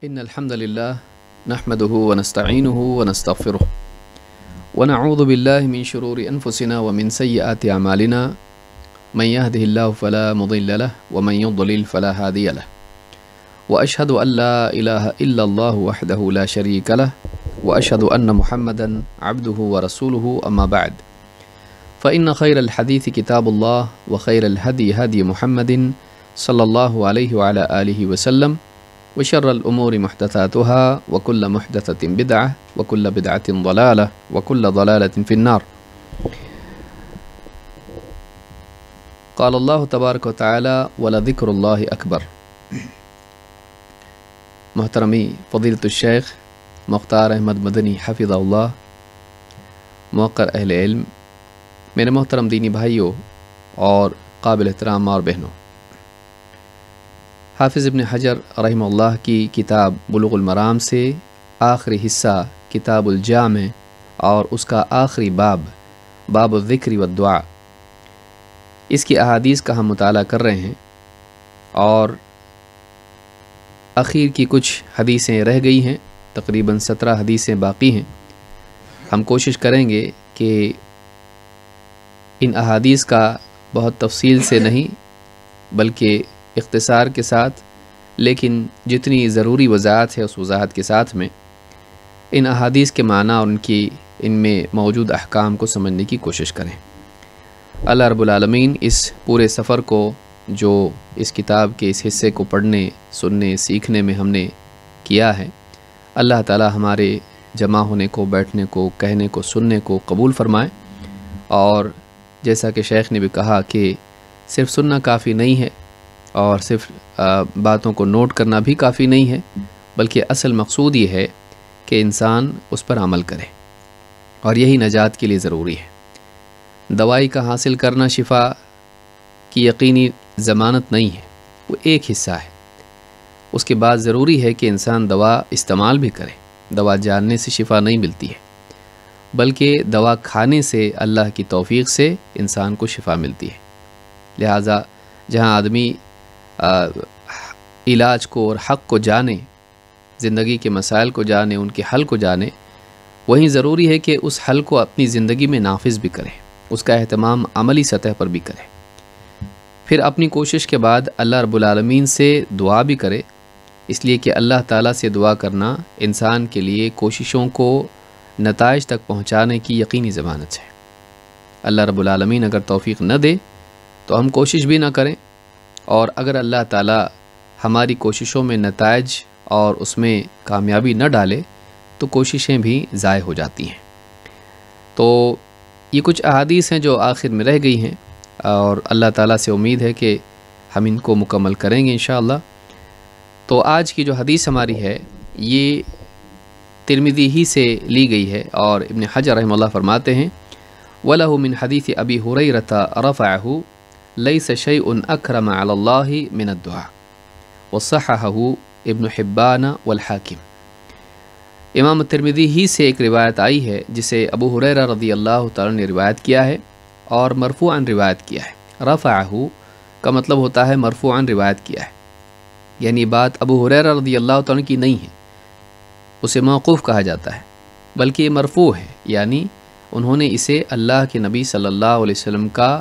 إن الحمد لله نحمده ونستعينه ونستغفره ونعوذ بالله من شرور أنفسنا ومن سيئات أعمالنا من يهده الله فلا مضل له ومن يضلل فلا هادي له وأشهد أن لا إله إلا الله وحده لا شريك له وأشهد أن محمدا عبده ورسوله أما بعد فإن خير الحديث كتاب الله وخير الهدي هدي محمد صلى الله عليه وعلى آله وسلم وشر الأمور محدثاتها وكل محدثة بدعة وكل بدعة ضلالة وكل ضلالة في النار. قال الله تبارك وتعالى ولذكر الله أكبر. محترمی فضیلۃ الشیخ مختار احمد مدنی حفظہ اللہ، موقر اہل علم، میرے محترم دینی بھائیوں اور قابل احترام اور بہنوں، حافظ ابن حجر رحمہ اللہ کی کتاب بلوغ المرام سے آخری حصہ کتاب الجامع اور اس کا آخری باب الذکر والدعاء، اس کی احادیث کا ہم مطالعہ کر رہے ہیں اور اخیر کی کچھ حدیثیں رہ گئی ہیں، تقریباً 17 حدیثیں باقی ہیں۔ ہم کوشش کریں گے کہ ان احادیث کا بہت تفصیل سے نہیں بلکہ اختصار کے ساتھ، لیکن جتنی ضروری وضاحت ہے اس وضاحت کے ساتھ میں ان احادیث کے معنی اور ان میں موجود احکام کو سمجھنے کی کوشش کریں۔ اللہ رب العالمین اس پورے سفر کو جو اس کتاب کے اس حصے کو پڑھنے، سننے، سیکھنے میں ہم نے کیا ہے، اللہ تعالی ہمارے جمع ہونے کو، بیٹھنے کو، کہنے کو، سننے کو قبول فرمائے۔ اور جیسا کہ شیخ نے بھی کہا کہ صرف سننا کافی نہیں ہے اور صرف باتوں کو نوٹ کرنا بھی کافی نہیں ہے، بلکہ اصل مقصود یہ ہے کہ انسان اس پر عمل کرے، اور یہی نجات کے لیے ضروری ہے۔ دوائی کا حاصل کرنا شفا کی یقینی ضمانت نہیں ہے، وہ ایک حصہ ہے۔ اس کے بعد ضروری ہے کہ انسان دوا استعمال بھی کرے۔ دوا جاننے سے شفا نہیں ملتی ہے، بلکہ دوا کھانے سے اللہ کی توفیق سے انسان کو شفا ملتی ہے۔ لہٰذا جہاں آدمی علاج کو اور حق کو جانے، زندگی کے مسائل کو جانے، ان کے حل کو جانے، وہیں ضروری ہے کہ اس حل کو اپنی زندگی میں نافذ بھی کرے، اس کا اہتمام عملی سطح پر بھی کرے، پھر اپنی کوشش کے بعد اللہ رب العالمین سے دعا بھی کرے، اس لیے کہ اللہ تعالیٰ سے دعا کرنا انسان کے لیے کوششوں کو نتائج تک پہنچانے کی یقینی ضمانت ہے۔ اللہ رب العالمین اگر توفیق نہ دے تو ہم کوشش بھی نہ کریں، اور اگر اللہ تعالیٰ ہماری کوششوں میں نتائج اور اس میں کامیابی نہ ڈالے تو کوششیں بھی ضائع ہو جاتی ہیں۔ تو یہ کچھ احادیث ہیں جو آخر میں رہ گئی ہیں، اور اللہ تعالیٰ سے امید ہے کہ ہم ان کو مکمل کریں گے انشاءاللہ۔ تو آج کی جو حدیث ہماری ہے یہ ترمذی ہی سے لی گئی ہے، اور ابن حجر رحمہ اللہ فرماتے ہیں وَلَهُ مِنْ حَدِيثِ أَبِي هُرَيْرَةَ رَفَعَهُ لَيْسَ شَيْءٌ أَكْرَمَ عَلَى اللَّهِ مِنَ الدُّعَاءِ وَصَحَّحَهُ ابن حبان والحاکم۔ امام ترمذی ہی سے ایک روایت آئی ہے جسے ابو ہریرہ رضی اللہ تعالیٰ نے روایت کیا ہے اور مرفوعاً روایت کیا ہے۔ رفعہ کا مطلب ہوتا ہے مرفوعاً روایت کیا ہے، یعنی بات ابو ہریرہ رضی اللہ تعالیٰ کی نہیں ہے، اسے موقوف کہا جاتا ہے، بلکہ یہ مرفوع ہے، یعنی انہوں نے اسے اللہ کے نبی صلی اللہ علیہ وسلم کا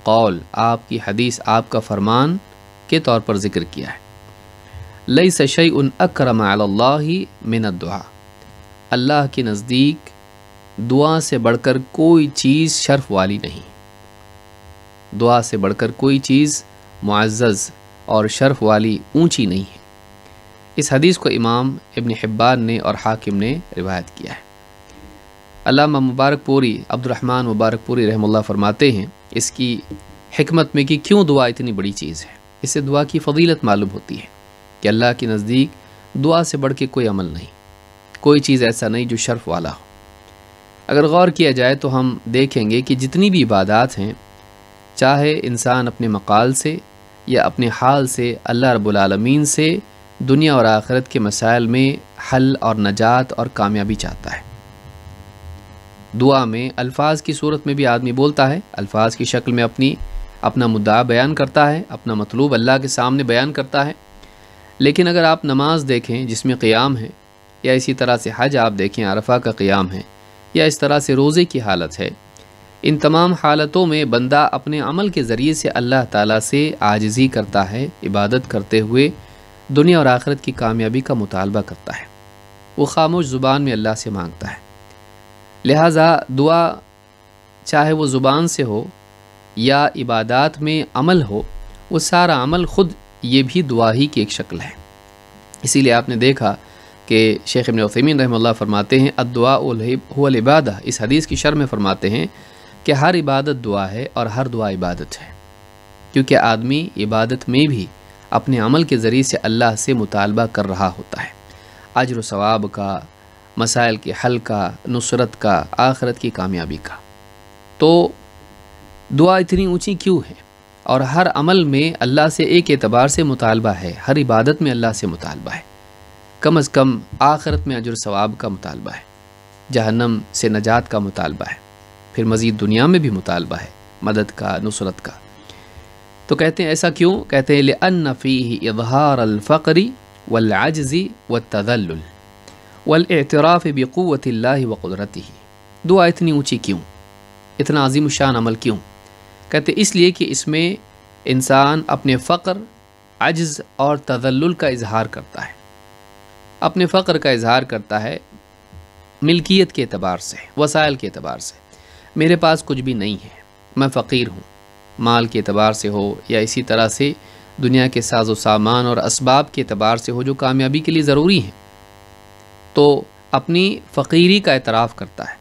قول، آپ کی حدیث، آپ کا فرمان کے طور پر ذکر کیا ہے۔ لیس شیء اکرم علی اللہ من الدعاء، اللہ کے نزدیک دعا سے بڑھ کر کوئی چیز شرف والی نہیں، دعا سے بڑھ کر کوئی چیز معزز اور شرف والی اونچی نہیں ہے۔ اس حدیث کو امام ابن حبان نے اور حاکم نے روایت کیا ہے۔ علامہ مبارک پوری، عبد الرحمن مبارک پوری رحمہ اللہ فرماتے ہیں اس کی حکمت میں کہ کیوں دعا اتنی بڑی چیز ہے، اس سے دعا کی فضیلت معلوم ہوتی ہے کہ اللہ کے نزدیک دعا سے بڑھ کے کوئی عمل نہیں، کوئی چیز ایسا نہیں جو شرف والا ہو۔ اگر غور کیا جائے تو ہم دیکھیں گے کہ جتنی بھی عبادات ہیں، چاہے انسان اپنے مقال سے یا اپنے حال سے اللہ رب العالمین سے دنیا اور آخرت کے مسائل میں حل اور نجات اور کامیابی چاہتا ہے۔ دعا میں الفاظ کی صورت میں بھی آدمی بولتا ہے، الفاظ کی شکل میں اپنا مدعا بیان کرتا ہے، اپنا مطلوب اللہ کے سامنے بیان کرتا ہے، لیکن اگر آپ نماز دیکھیں جس میں قیام ہے، یا اسی طرح سے حج آپ دیکھیں عرفہ کا قیام ہے، یا اس طرح سے روزے کی حالت ہے، ان تمام حالتوں میں بندہ اپنے عمل کے ذریعے سے اللہ تعالیٰ سے عاجزی کرتا ہے، عبادت کرتے ہوئے دنیا اور آخرت کی کامیابی کا مطالبہ کرتا ہے، وہ خاموش زبان میں اللہ سے مانگتا ہے۔ لہٰذا دعا چاہے وہ زبان سے ہو یا عبادات میں عمل ہو، وہ سارا عمل خود یہ بھی دعا ہی کی ایک شکل ہے۔ اسی لیے آپ نے دیکھا کہ شیخ ابن عثیمین رحمہ اللہ فرماتے ہیں الدعاء هو العبادہ، اس حدیث کی شرح میں فرماتے ہیں کہ ہر عبادت دعا ہے اور ہر دعا عبادت ہے، کیونکہ آدمی عبادت میں بھی اپنے عمل کے ذریعے سے اللہ سے مطالبہ کر رہا ہوتا ہے، اجر و ثواب کا، مسائل کے حل کا، نصرت کا، آخرت کی کامیابی کا۔ تو دعا اتنی اونچی کیوں ہے؟ اور ہر عمل میں اللہ سے ایک اعتبار سے مطالبہ ہے، ہر عبادت میں اللہ سے مطالبہ ہے، کم از کم آخرت میں اجر و ثواب کا مطالبہ ہے، جہنم سے نجات کا مطالبہ ہے، پھر مزید دنیا میں بھی مطالبہ ہے مدد کا، نصرت کا۔ تو کہتے ہیں ایسا کیوں؟ کہتے ہیں لِأَنَّ فِيهِ إِظْهَارَ الْفَقْرِ وَالْعَجْزِ وَالتَّذَلُّلِ وَالْإِعْتِرَافِ بِقُوَّةِ اللَّهِ وَقُدْرَتِهِ۔ دعا اتنی اونچی کیوں؟ اتنا عظیم الشان عمل کیوں؟ کہتے اس لیے کہ اس میں انسان اپنے فقر، عجز اور تذلل کا اظہار کرتا ہے، اپنے فقر کا اظہار کرتا ہے ملکیت کے اعتبار سے، وسائل کے اعتبار سے۔ میرے پاس کچھ بھی نہیں ہے، میں فقیر ہوں، مال کے اعتبار سے ہو یا اسی طرح سے دنیا کے ساز و سامان اور اسباب کے اعتبار سے ہو جو کامیابی کے لیے ضروری ہیں، تو اپنی فقیری کا اعتراف کرتا ہے،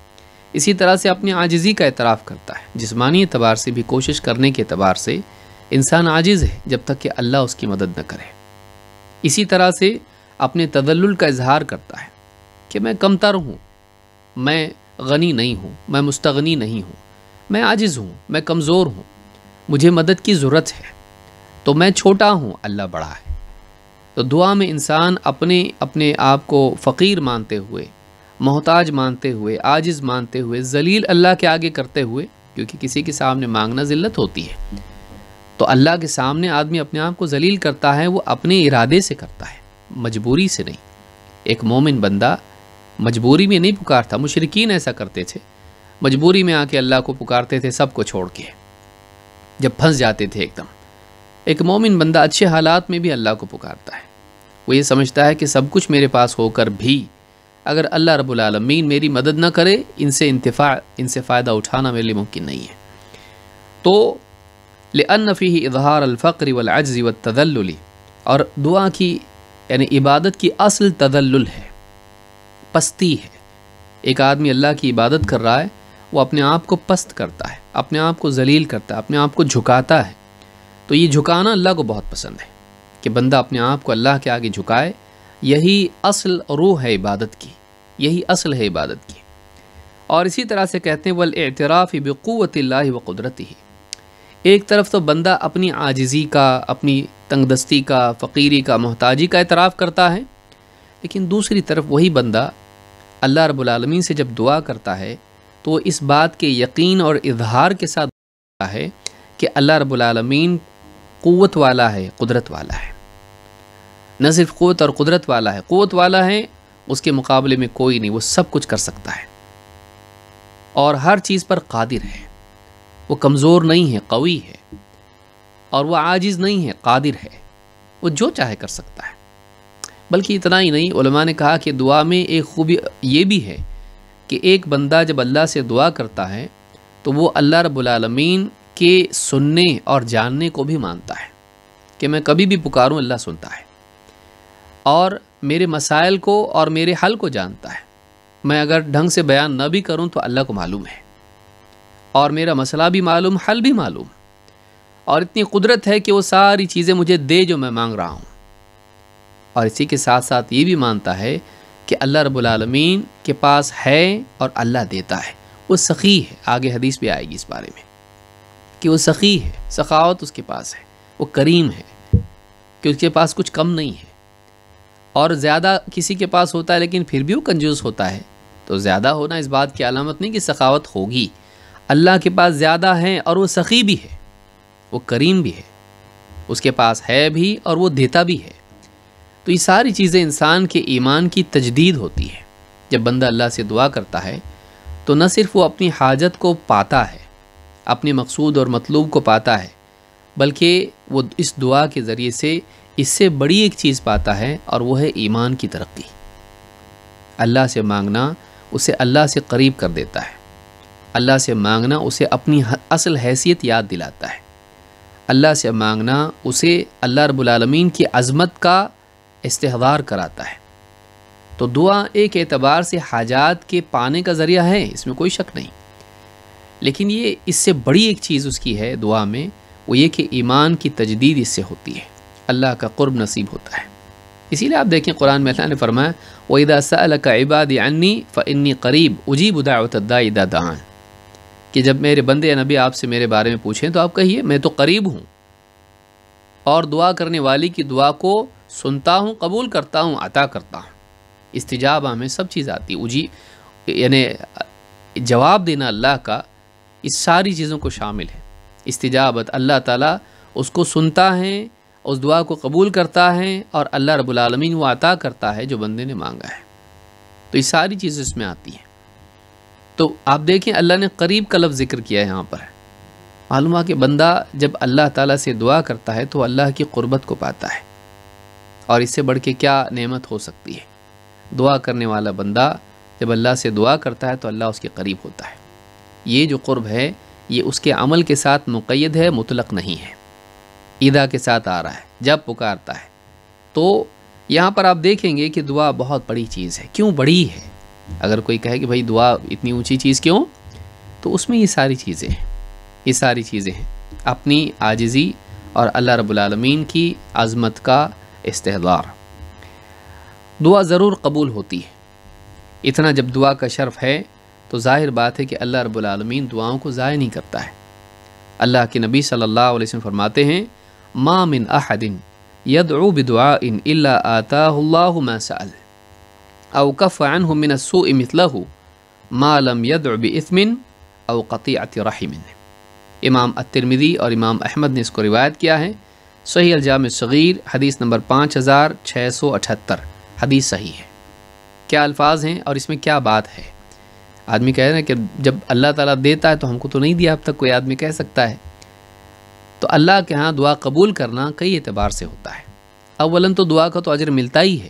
اسی طرح سے اپنی عاجزی کا اعتراف کرتا ہے۔ جسمانی اعتبار سے بھی کوشش کرنے کے اعتبار سے انسان عاجز ہے جب تک کہ اللہ اس کی مدد نہ کرے۔ اسی طرح سے اپنے تذلل کا اظہار کرتا ہے کہ میں کمتر ہوں، میں غنی نہیں ہوں، میں مستغنی نہیں ہوں، میں عاجز ہوں، میں کمزور ہوں، مجھے مدد کی ضرورت ہے، تو میں چھوٹا ہوں، اللہ بڑا ہے۔ تو دعا میں انسان اپنے آپ کو فقیر مانتے ہوئے، محتاج مانتے ہوئے، عاجز مانتے ہوئے، ذلیل اللہ کے آگے کرتے ہوئے، کیونکہ کسی کے سامنے مانگنا ذلت ہوتی ہے، تو اللہ کے سامنے آدمی اپنے آپ کو ذلیل کرتا ہے، وہ اپنے ارادے سے کرتا ہے، مجبوری سے نہیں۔ ایک مومن بندہ مجبوری میں نہیں پکارتا، مشرکین ایسا کرتے تھے، مجبوری میں آ کے اللہ کو پکارتے تھے سب کو چھوڑ کے، جب پھنس جاتے تھے ایک دم۔ ایک مومن بندہ اچھے حالات میں بھی اللہ کو پکارتا ہے، وہ یہ سمجھتا ہے کہ سب کچھ میرے پاس ہو کر بھی اگر اللہ رب العالمین میری مدد نہ کرے، ان سے فائدہ اٹھانا میرے لیے ممکن نہیں ہے۔ تو لِأَنَّ فِيهِ إِظْهَارَ الْفَقْرِ وَالْعَجْزِ وَالتَّذَلُّلِ، اور دعا کی یعنی عبادت کی اصل تذلل ہے، پستی ہے۔ ایک آدمی اللہ کی عبادت کر رہا ہے، وہ اپنے آپ کو پست کرتا ہے، اپنے آپ کو ذلیل کرتا ہے، اپنے آپ کو جھکاتا ہے۔ تو یہ جھکانا اللہ کو بہت پسند ہے کہ بندہ اپنے آپ کو اللہ کے آگے جھکائے، یہی اصل روح ہے عبادت کی، یہی اصل ہے عبادت کی۔ اور اسی طرح سے کہتے ہیں وَالْإِعْتِرَافِ بِقُوَّةِ اللَّهِ وَقُدْرَتِهِ، ایک طرف تو بندہ اپنی عاجزی کا، اپنی تنگ دستی کا، فقیری کا، محتاجی کا اعتراف کرتا ہے، لیکن دوسری طرف وہی بندہ اللہ رب العالمین سے جب دعا کرتا ہے تو وہ اس بات کے یقین اور اظہار کے ساتھ دعا ہے کہ اللہ رب العالمین قوت والا ہے، قدرت والا ہے، نہ صرف قوت اور قدرت والا ہے، قوت والا ہے، اس کے مقابلے میں کوئی نہیں، وہ سب کچھ کر سکتا ہے اور ہر چیز پر قادر ہے، وہ کمزور نہیں ہے، قوی ہے، اور وہ عاجز نہیں ہے، قادر ہے، وہ جو چاہے کر سکتا ہے۔ بلکہ اتنا ہی نہیں، علماء نے کہا کہ دعا میں ایک خوبی یہ بھی ہے کہ ایک بندہ جب اللہ سے دعا کرتا ہے تو وہ اللہ رب العالمین کے سننے اور جاننے کو بھی مانتا ہے کہ میں کبھی بھی پکاروں اللہ سنتا ہے، اور میرے مسائل کو اور میرے حل کو جانتا ہے۔ میں اگر ڈھنگ سے بیان نہ بھی کروں تو اللہ کو معلوم ہے، اور میرا مسئلہ بھی معلوم، حل بھی معلوم، اور اتنی قدرت ہے کہ وہ ساری چیزیں مجھے دے جو میں مانگ رہا ہوں۔ اور اسی کے ساتھ ساتھ یہ بھی مانتا ہے کہ اللہ رب العالمین کے پاس ہے اور اللہ دیتا ہے، وہ سخی ہے، آگے حدیث بھی آئے گی اس بارے میں کہ وہ سخی ہے، سخاوت اس کے پاس ہے، وہ کریم ہے کہ اس کے پاس کچھ کم نہیں ہے، اور زیادہ کسی کے پاس ہوتا ہے لیکن پھر بھی وہ کنجوس ہوتا ہے، تو زیادہ ہونا اس بات کی علامت نہیں کہ سخاوت ہوگی۔ اللہ کے پاس زیادہ ہے اور وہ سخی بھی ہے، وہ کریم بھی ہے، اس کے پاس ہے بھی اور وہ دیتا بھی ہے۔ تو یہ ساری چیزیں انسان کے ایمان کی تجدید ہوتی ہے۔ جب بندہ اللہ سے دعا کرتا ہے تو نہ صرف وہ اپنی حاجت کو پاتا ہے، اپنے مقصود اور مطلوب کو پاتا ہے، بلکہ وہ اس دعا کے ذریعے سے اس سے بڑی ایک چیز پاتا ہے، اور وہ ہے ایمان کی ترقی۔ اللہ سے مانگنا اسے اللہ سے قریب کر دیتا ہے، اللہ سے مانگنا اسے اپنی اصل حیثیت یاد دلاتا ہے، اللہ سے مانگنا اسے اللہ رب العالمین کی عظمت کا استحضار کراتا ہے۔ تو دعا ایک اعتبار سے حاجات کے پانے کا ذریعہ ہے، اس میں کوئی شک نہیں، لیکن یہ اس سے بڑی ایک چیز اس کی ہے دعا میں، وہ یہ کہ ایمان کی تجدید اس سے ہوتی ہے، اللہ کا قرب نصیب ہوتا ہے۔ اسی لیے آپ دیکھیں قرآن میں اللہ نے فرمایا وَإِذَا سَأَلَكَ عِبَادِي عَنِّي فَإِنِّي قَرِيبٌ أُجِيبُ دَعْوَةَ الدَّاعِ إِذَا دَعَانِ، کہ جب میرے بندے یا نبی آپ سے میرے بارے میں پوچھیں تو آپ کہیے میں تو قریب ہوں اور دعا کرنے والی کی دعا کو سنتا ہوں، قبول کرتا ہوں، عطا کرتا ہوں۔ استجابہ میں سب چیز آتی ہے، یعنی جواب دینا اللہ کا اس ساری چیزوں کو شامل ہے۔ استجابت، اللہ تعالیٰ اس کو سنتا ہے، اس دعا کو قبول کرتا ہے، اور اللہ رب العالمین وہ عطا کرتا ہے جو بندے نے مانگا ہے۔ تو یہ ساری چیزیں اس میں آتی ہیں۔ تو آپ دیکھیں اللہ نے قریب کا لفظ ذکر کیا ہے یہاں پر، معلوم ہے کہ بندہ جب اللہ تعالیٰ سے دعا کرتا ہے تو اللہ کی قربت کو پاتا ہے، اور اس سے بڑھ کے کیا نعمت ہو سکتی ہے۔ دعا کرنے والا بندہ جب اللہ سے دعا کرتا ہے تو اللہ اس کے قریب ہوتا ہے۔ یہ جو قرب ہے یہ اس کے عمل کے ساتھ مقید ہے، مطلق نہیں ہے، اذا کے ساتھ آ رہا ہے، جب پکارتا ہے۔ تو یہاں پر آپ دیکھیں گے کہ دعا بہت بڑی چیز ہے۔ کیوں بڑی ہے؟ اگر کوئی کہے کہ بھائی دعا اتنی اونچی چیز کیوں، تو اس میں یہ ساری چیزیں ہیں، یہ ساری چیزیں ہیں، اپنی عاجزی اور اللہ رب العالمین کی عظمت کا استحضار۔ دعا ضرور قبول ہوتی ہے، اتنا جب دعا کا شرف ہے تو ظاہر بات ہے کہ اللہ رب العالمین دعاؤں کو ضائع نہیں کرتا ہے۔ اللہ کے نبی صلی اللہ علیہ وسلم فرماتے ہیں ما من احد يدعو بدعاء الا آتاه الله ما سأل او كف عنه من السوء مثله ما لم يدع بإثم او قطيعة رحم۔ امام الترمذی اور امام احمد نے اس کو روایت کیا ہے، صحیح الجامع الصغیر حدیث نمبر 5678، حدیث صحیح ہے۔ کیا الفاظ ہیں اور اس میں کیا بات ہے؟ آدمی کہہ رہے ہیں کہ جب اللہ تعالیٰ دیتا ہے تو ہم کو تو نہیں دیا اب تک، کوئی آدمی کہہ سکتا ہے۔ تو اللہ کے ہاں دعا قبول کرنا کئی اعتبار سے ہوتا ہے۔ اولاً تو دعا کا تو اجر ملتا ہی ہے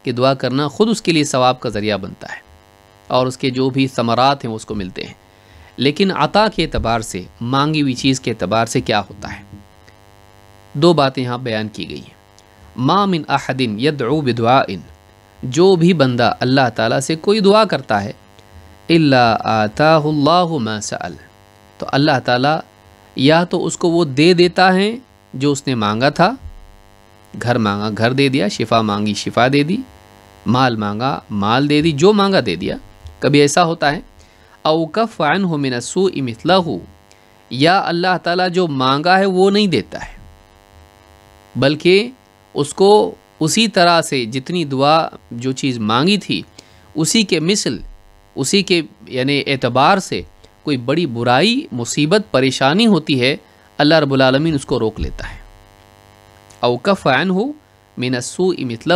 کہ دعا کرنا خود اس کے لیے ثواب کا ذریعہ بنتا ہے، اور اس کے جو بھی ثمرات ہیں وہ اس کو ملتے ہیں۔ لیکن عطا کے اعتبار سے، مانگی ہوئی چیز کے اعتبار سے کیا ہوتا ہے؟ دو باتیں یہاں بیان کی گئی ہیں۔ ما من احد یدعو بدعاء، جو بھی بندہ اللہ تعالیٰ سے کوئی دعا کرتا ہے، الا آتاہ اللہ ما سأل، تو اللہ تعالیٰ یا تو اس کو وہ دے دیتا ہے جو اس نے مانگا تھا، گھر مانگا گھر دے دیا، شفا مانگی شفا دے دی، مال مانگا مال دے دی، جو مانگا دے دیا۔ کبھی ایسا ہوتا ہے او کف عنہ من السوء مثلہ، یا اللہ تعالیٰ جو مانگا ہے وہ نہیں دیتا ہے، بلکہ اس کو اسی طرح سے جتنی دعا جو چیز مانگی تھی اسی کے مثل، اسی کے یعنی اعتبار سے کوئی بڑی برائی، مصیبت، پریشانی ہوتی ہے، اللہ رب العالمین اس کو روک لیتا ہے۔ او کف عنہ من السوء مثلہ،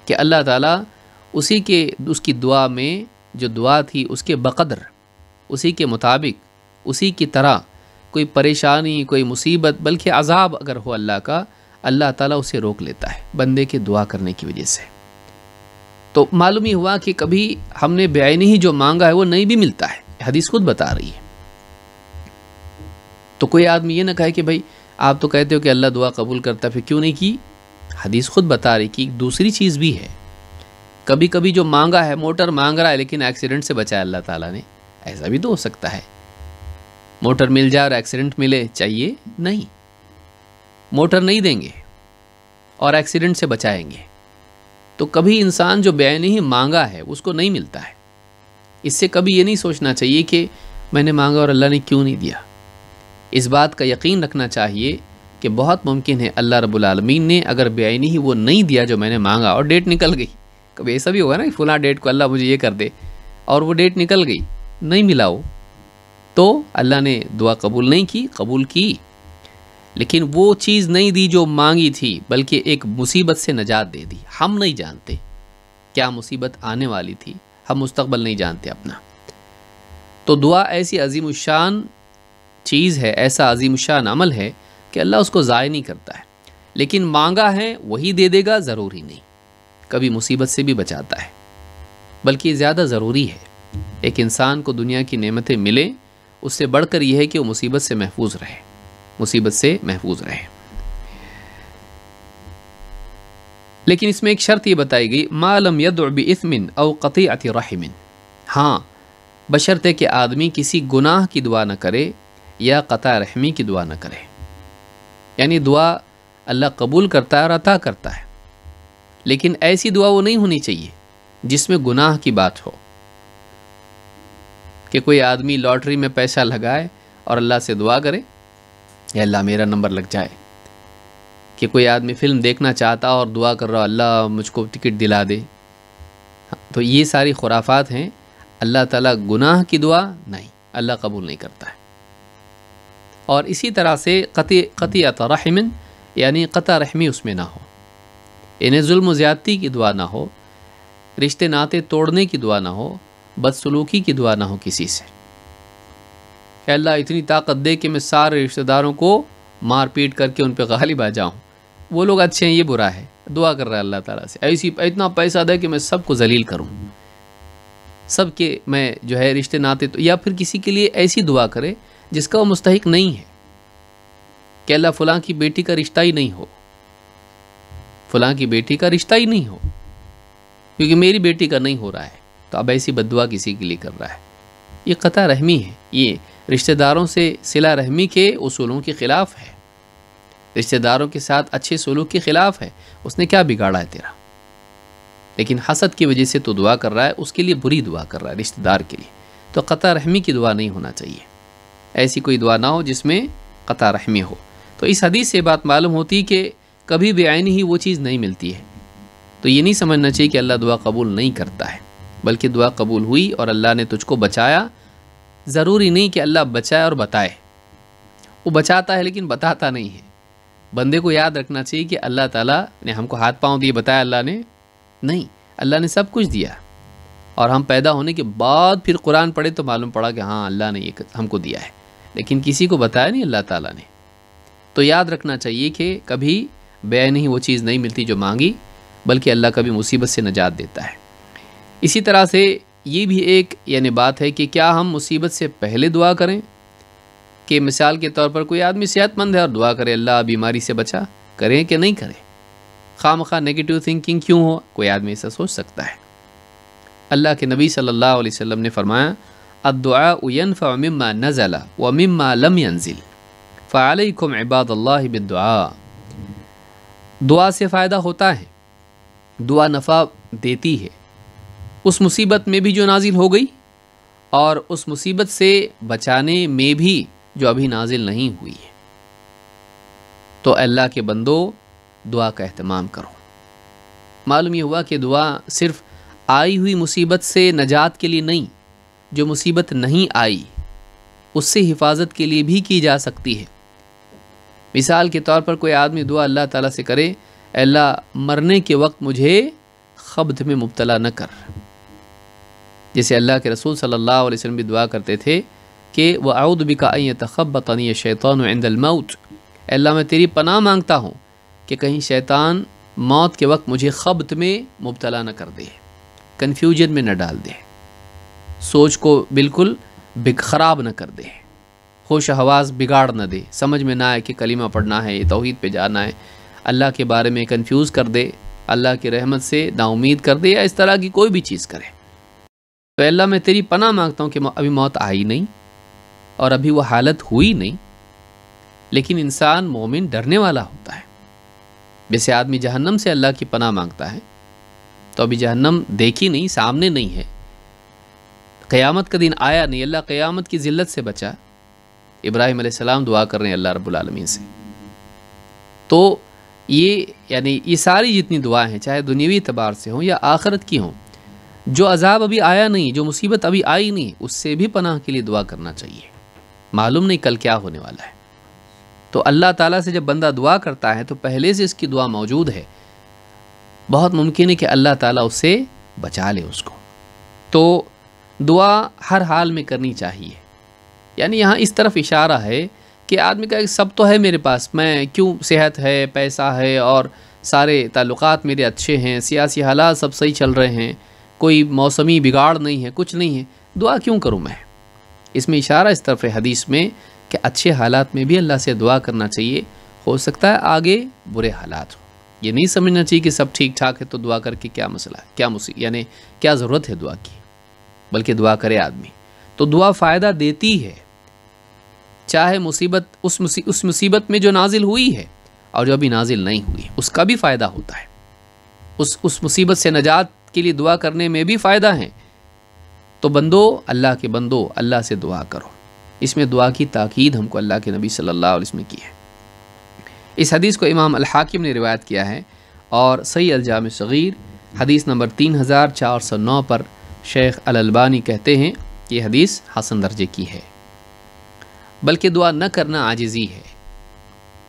کہ اللہ تعالیٰ اسی کے اس کی دعا میں جو دعا تھی اس کے بقدر، اسی کے مطابق، اسی کی طرح کوئی پریشانی، کوئی مصیبت، بلکہ عذاب اگر ہو اللہ کا، اللہ تعالیٰ اسے روک لیتا ہے بندے کے دعا کرنے کی وجہ سے۔ تو معلوم ہی ہوا کہ کبھی ہم نے بعینی ہی جو مانگا ہے وہ نہیں بھی ملتا ہے، حدیث خود بتا رہی ہے۔ تو کوئی آدمی یہ نہ کہے کہ بھائی آپ تو کہتے ہو کہ اللہ دعا قبول کرتا ہے، پھر کیوں نہیں کی؟ حدیث خود بتا رہی کہ دوسری چیز بھی ہے۔ کبھی کبھی جو مانگا ہے، موٹر مانگ رہا ہے لیکن ایکسیڈنٹ سے بچایا اللہ تعالیٰ نے، ایسا بھی تو ہو سکتا ہے۔ موٹر مل جائے اور ایکسیڈنٹ ملے، چاہیے نہیں، موٹر نہیں دیں گے اور ایکسیڈنٹ سے بچائیں گے۔ تو کبھی انسان جو بعینی ہی مانگا ہے اس کو نہیں ملتا ہے، اس سے کبھی یہ نہیں سوچنا چاہیے کہ میں نے مانگا اور اللہ نے کیوں نہیں دیا۔ اس بات کا یقین رکھنا چاہیے کہ بہت ممکن ہے اللہ رب العالمین نے اگر بعینی ہی وہ نہیں دیا جو میں نے مانگا، اور ڈیٹ نکل گئی، کبھی ایسا بھی ہوگا نا کہ فلاں ڈیٹ کو اللہ مجھے یہ کر دے، اور وہ ڈیٹ نکل گئی، نہیں ملا وہ، تو اللہ نے دعا قبول نہیں کی، قبول کی۔ لیکن وہ چیز نہیں دی جو مانگی تھی، بلکہ ایک مصیبت سے نجات دے دی۔ ہم نہیں جانتے کیا مصیبت آنے والی تھی، ہم مستقبل نہیں جانتے اپنا۔ تو دعا ایسی عظیم الشان چیز ہے، ایسا عظیم الشان عمل ہے کہ اللہ اس کو ضائع نہیں کرتا ہے، لیکن مانگا ہے وہی دے دے گا ضروری نہیں، کبھی مصیبت سے بھی بچاتا ہے، بلکہ یہ زیادہ ضروری ہے۔ ایک انسان کو دنیا کی نعمتیں ملیں، اس سے بڑھ کر یہ ہے کہ وہ مصیبت سے محفوظ رہے، مصیبت سے محفوظ رہے۔ لیکن اس میں ایک شرط یہ بتائی گئی، ما لم يدع بإثم او قطيعة رحم، ہاں بشرطے کہ آدمی کسی گناہ کی دعا نہ کرے یا قطع رحمی کی دعا نہ کرے۔ یعنی دعا اللہ قبول کرتا ہے اور عطا کرتا ہے، لیکن ایسی دعا وہ نہیں ہونی چاہیے جس میں گناہ کی بات ہو، کہ کوئی آدمی لاٹری میں پیسہ لگائے اور اللہ سے دعا کرے یا اللہ میرا نمبر لگ جائے، کہ کوئی آدمی فلم دیکھنا چاہتا اور دعا کر رہا اللہ مجھ کو ٹکٹ دلا دے، تو یہ ساری خرافات ہیں۔ اللہ تعالیٰ گناہ کی دعا نہیں، اللہ قبول نہیں کرتا ہے۔ اور اسی طرح سے قطیعۃ رحم، یعنی قطع رحمی اس میں نہ ہو، انہیں ظلم و زیادتی کی دعا نہ ہو، رشتے ناطے توڑنے کی دعا نہ ہو، بدسلوکی کی دعا نہ ہو کسی سے، کہ اللہ اتنی طاقت دے کہ میں سارے رشتہ داروں کو مار پیٹ کر کے ان پہ غالب آ جاؤں، وہ لوگ اچھے ہیں یہ برا ہے، دعا کر رہا ہے اللہ تعالیٰ سے ایسی اتنا پیسہ دے کہ میں سب کو ذلیل کروں، سب کے میں جو ہے رشتے ناطے، یا پھر کسی کے لیے ایسی دعا کرے جس کا وہ مستحق نہیں ہے، کہ اللہ فلاں کی بیٹی کا رشتہ ہی نہیں ہو، فلاں کی بیٹی کا رشتہ ہی نہیں ہو، کیونکہ میری بیٹی کا نہیں ہو رہا ہے، تو اب ایسی بد دعا کسی کے لیے کر رہا ہے۔ یہ قطع رحمی ہے، یہ رشتہ داروں سے صلہ رحمی کے اصولوں کے خلاف ہے، رشتہ داروں کے ساتھ اچھے سلوک کے خلاف ہے۔ اس نے کیا بگاڑا ہے تیرا؟ لیکن حسد کی وجہ سے تو دعا کر رہا ہے، اس کے لیے بری دعا کر رہا ہے، رشتہ دار کے لیے، تو قطع رحمی کی دعا نہیں ہونا چاہیے، ایسی کوئی دعا نہ ہو جس میں قطع رحمی ہو۔ تو اس حدیث سے بات معلوم ہوتی کہ کبھی بھی عین ہی وہ چیز نہیں ملتی ہے، تو یہ نہیں سمجھنا چاہیے کہ اللہ دعا قبول نہیں کرتا ہے، بلکہ دعا قبول ہوئی اور اللہ نے تجھ کو بچایا، ضروری نہیں کہ اللہ بچائے اور بتائے، وہ بچاتا ہے لیکن بتاتا نہیں ہے۔ بندے کو یاد رکھنا چاہیے کہ اللہ تعالیٰ نے ہم کو ہاتھ پاؤں دیے، بتایا اللہ نے نہیں، اللہ نے سب کچھ دیا، اور ہم پیدا ہونے کے بعد پھر قرآن پڑھے تو معلوم پڑا کہ ہاں اللہ نے یہ ہم کو دیا ہے، لیکن کسی کو بتایا نہیں اللہ تعالیٰ نے۔ تو یاد رکھنا چاہیے کہ کبھی بے نہیں وہ چیز نہیں ملتی جو مانگی، بلکہ اللہ کبھی مصیبت سے نجات دیتا ہے۔ اسی طرح سے یہ بھی ایک یعنی بات ہے کہ کیا ہم مصیبت سے پہلے دعا کریں، کہ مثال کے طور پر کوئی آدمی صحت مند ہے اور دعا کرے اللہ بیماری سے بچا، کریں کہ نہیں کریں؟ خواہ مخواہ نیگیٹو تھنکنگ کیوں ہو، کوئی آدمی ایسا سوچ سکتا ہے۔ اللہ کے نبی صلی اللہ علیہ وسلم نے فرمایا الدعاء ينفع مما نزل ومما لم ينزل فعلیکم عباد اللہ بالدعاء، دعا سے فائدہ ہوتا ہے، دعا نفع دیتی ہے، اس مصیبت میں بھی جو نازل ہو گئی اور اس مصیبت سے بچانے میں بھی جو ابھی نازل نہیں ہوئی ہے۔ تو اللہ کے بندو دعا کا اہتمام کرو۔ معلوم یہ ہوا کہ دعا صرف آئی ہوئی مصیبت سے نجات کے لیے نہیں، جو مصیبت نہیں آئی اس سے حفاظت کے لیے بھی کی جا سکتی ہے۔ مثال کے طور پر کوئی آدمی دعا اللہ تعالیٰ سے کرے، اے اللہ مرنے کے وقت مجھے خبث میں مبتلا نہ کر، جیسے اللہ کے رسول صلی اللہ علیہ وسلم بھی دعا کرتے تھے کہ وَأَعُوذُ بِكَ أَن يَتَخَبَّطَنِيَ الشَّيْطَانُ عِنْدَ الْمَوْتِ، اے اللہ میں تیری پناہ مانگتا ہوں کہ کہیں شیطان موت کے وقت مجھے خبث میں مبتلا نہ کر دے، کنفیوژن میں نہ ڈال دے، سوچ کو بالکل خراب نہ کر دے، ہوش و حواس بگاڑ نہ دے، سمجھ میں نہ آئے کہ کلمہ پڑھنا ہے، توحید پہ جانا ہے، اللہ کے بارے میں کنفیوز کر دے، اللہ کی رحمت سے نا امید کر دے، یا اس طرح کی کوئی بھی چیز کرے۔ تو اللہ میں تیری پناہ مانگتا ہوں کہ ابھی موت آئی نہیں اور ابھی وہ حالت ہوئی نہیں، لیکن انسان مومن ڈرنے والا ہوتا ہے۔ جیسے آدمی جہنم سے اللہ کی پناہ مانگتا ہے، تو ابھی جہنم دیکھی نہیں، سامنے نہیں ہے، قیامت کا دن آیا نہیں، اللہ قیامت کی ذلت سے بچا۔ ابراہیم علیہ السلام دعا کر رہے ہیں اللہ رب العالمین سے۔ تو یہ یعنی یہ ساری جتنی دعائیں ہیں، چاہے دنیاوی اعتبار سے ہوں یا آخرت کی ہوں، جو عذاب ابھی آیا نہیں، جو مصیبت ابھی آئی نہیں، اس سے بھی پناہ کے لیے دعا کرنا چاہیے، معلوم نہیں کل کیا ہونے والا ہے۔ تو اللہ تعالیٰ سے جب بندہ دعا کرتا ہے تو پہلے سے اس کی دعا موجود ہے، بہت ممکن ہے کہ اللہ تعالیٰ اس سے بچا لے اس کو. تو دعا ہر حال میں کرنی چاہیے. یعنی یہاں اس طرف اشارہ ہے کہ آدمی کا سب تو ہے میرے پاس، میں کیوں، صحت ہے، پیسہ ہے اور سارے تعلقات میرے اچھے ہیں، سیاسی حالات سب صحیح چل رہے ہیں، کوئی موسمی بگاڑ نہیں ہے، کچھ نہیں ہے، دعا کیوں کروں میں؟ اس میں اشارہ اس طرف ہے حدیث میں کہ اچھے حالات میں بھی اللہ سے دعا کرنا چاہیے. ہو سکتا ہے آگے برے حالات ہوں، یہ نہیں سمجھنا چاہیے کہ سب ٹھیک ٹھاک ہے تو دعا کر کے کیا مسئلہ ہے، کیا یعنی کیا ضرورت ہے دعا کی، بلکہ دعا کرے آدمی تو دعا فائدہ دیتی ہے. چاہے مصیبت اس مصیبت میں جو نازل ہوئی ہے اور جو ابھی نازل نہیں ہوئی اس کا بھی فائدہ ہوتا ہے. اس مصیبت سے نجات کے لیے دعا کرنے میں بھی فائدہ ہے. تو اللہ کے بندو اللہ سے دعا کرو. اس میں دعا کی تاکید ہم کو اللہ کے نبی صلی اللہ علیہ وسلم نے کی ہے. اس حدیث کو امام الحاکم نے روایت کیا ہے اور صحیح الجامع صغیر حدیث نمبر 3409 پر شیخ الالبانی کہتے ہیں کہ یہ حدیث حسن درجے کی ہے. بلکہ دعا نہ کرنا عاجزی ہے.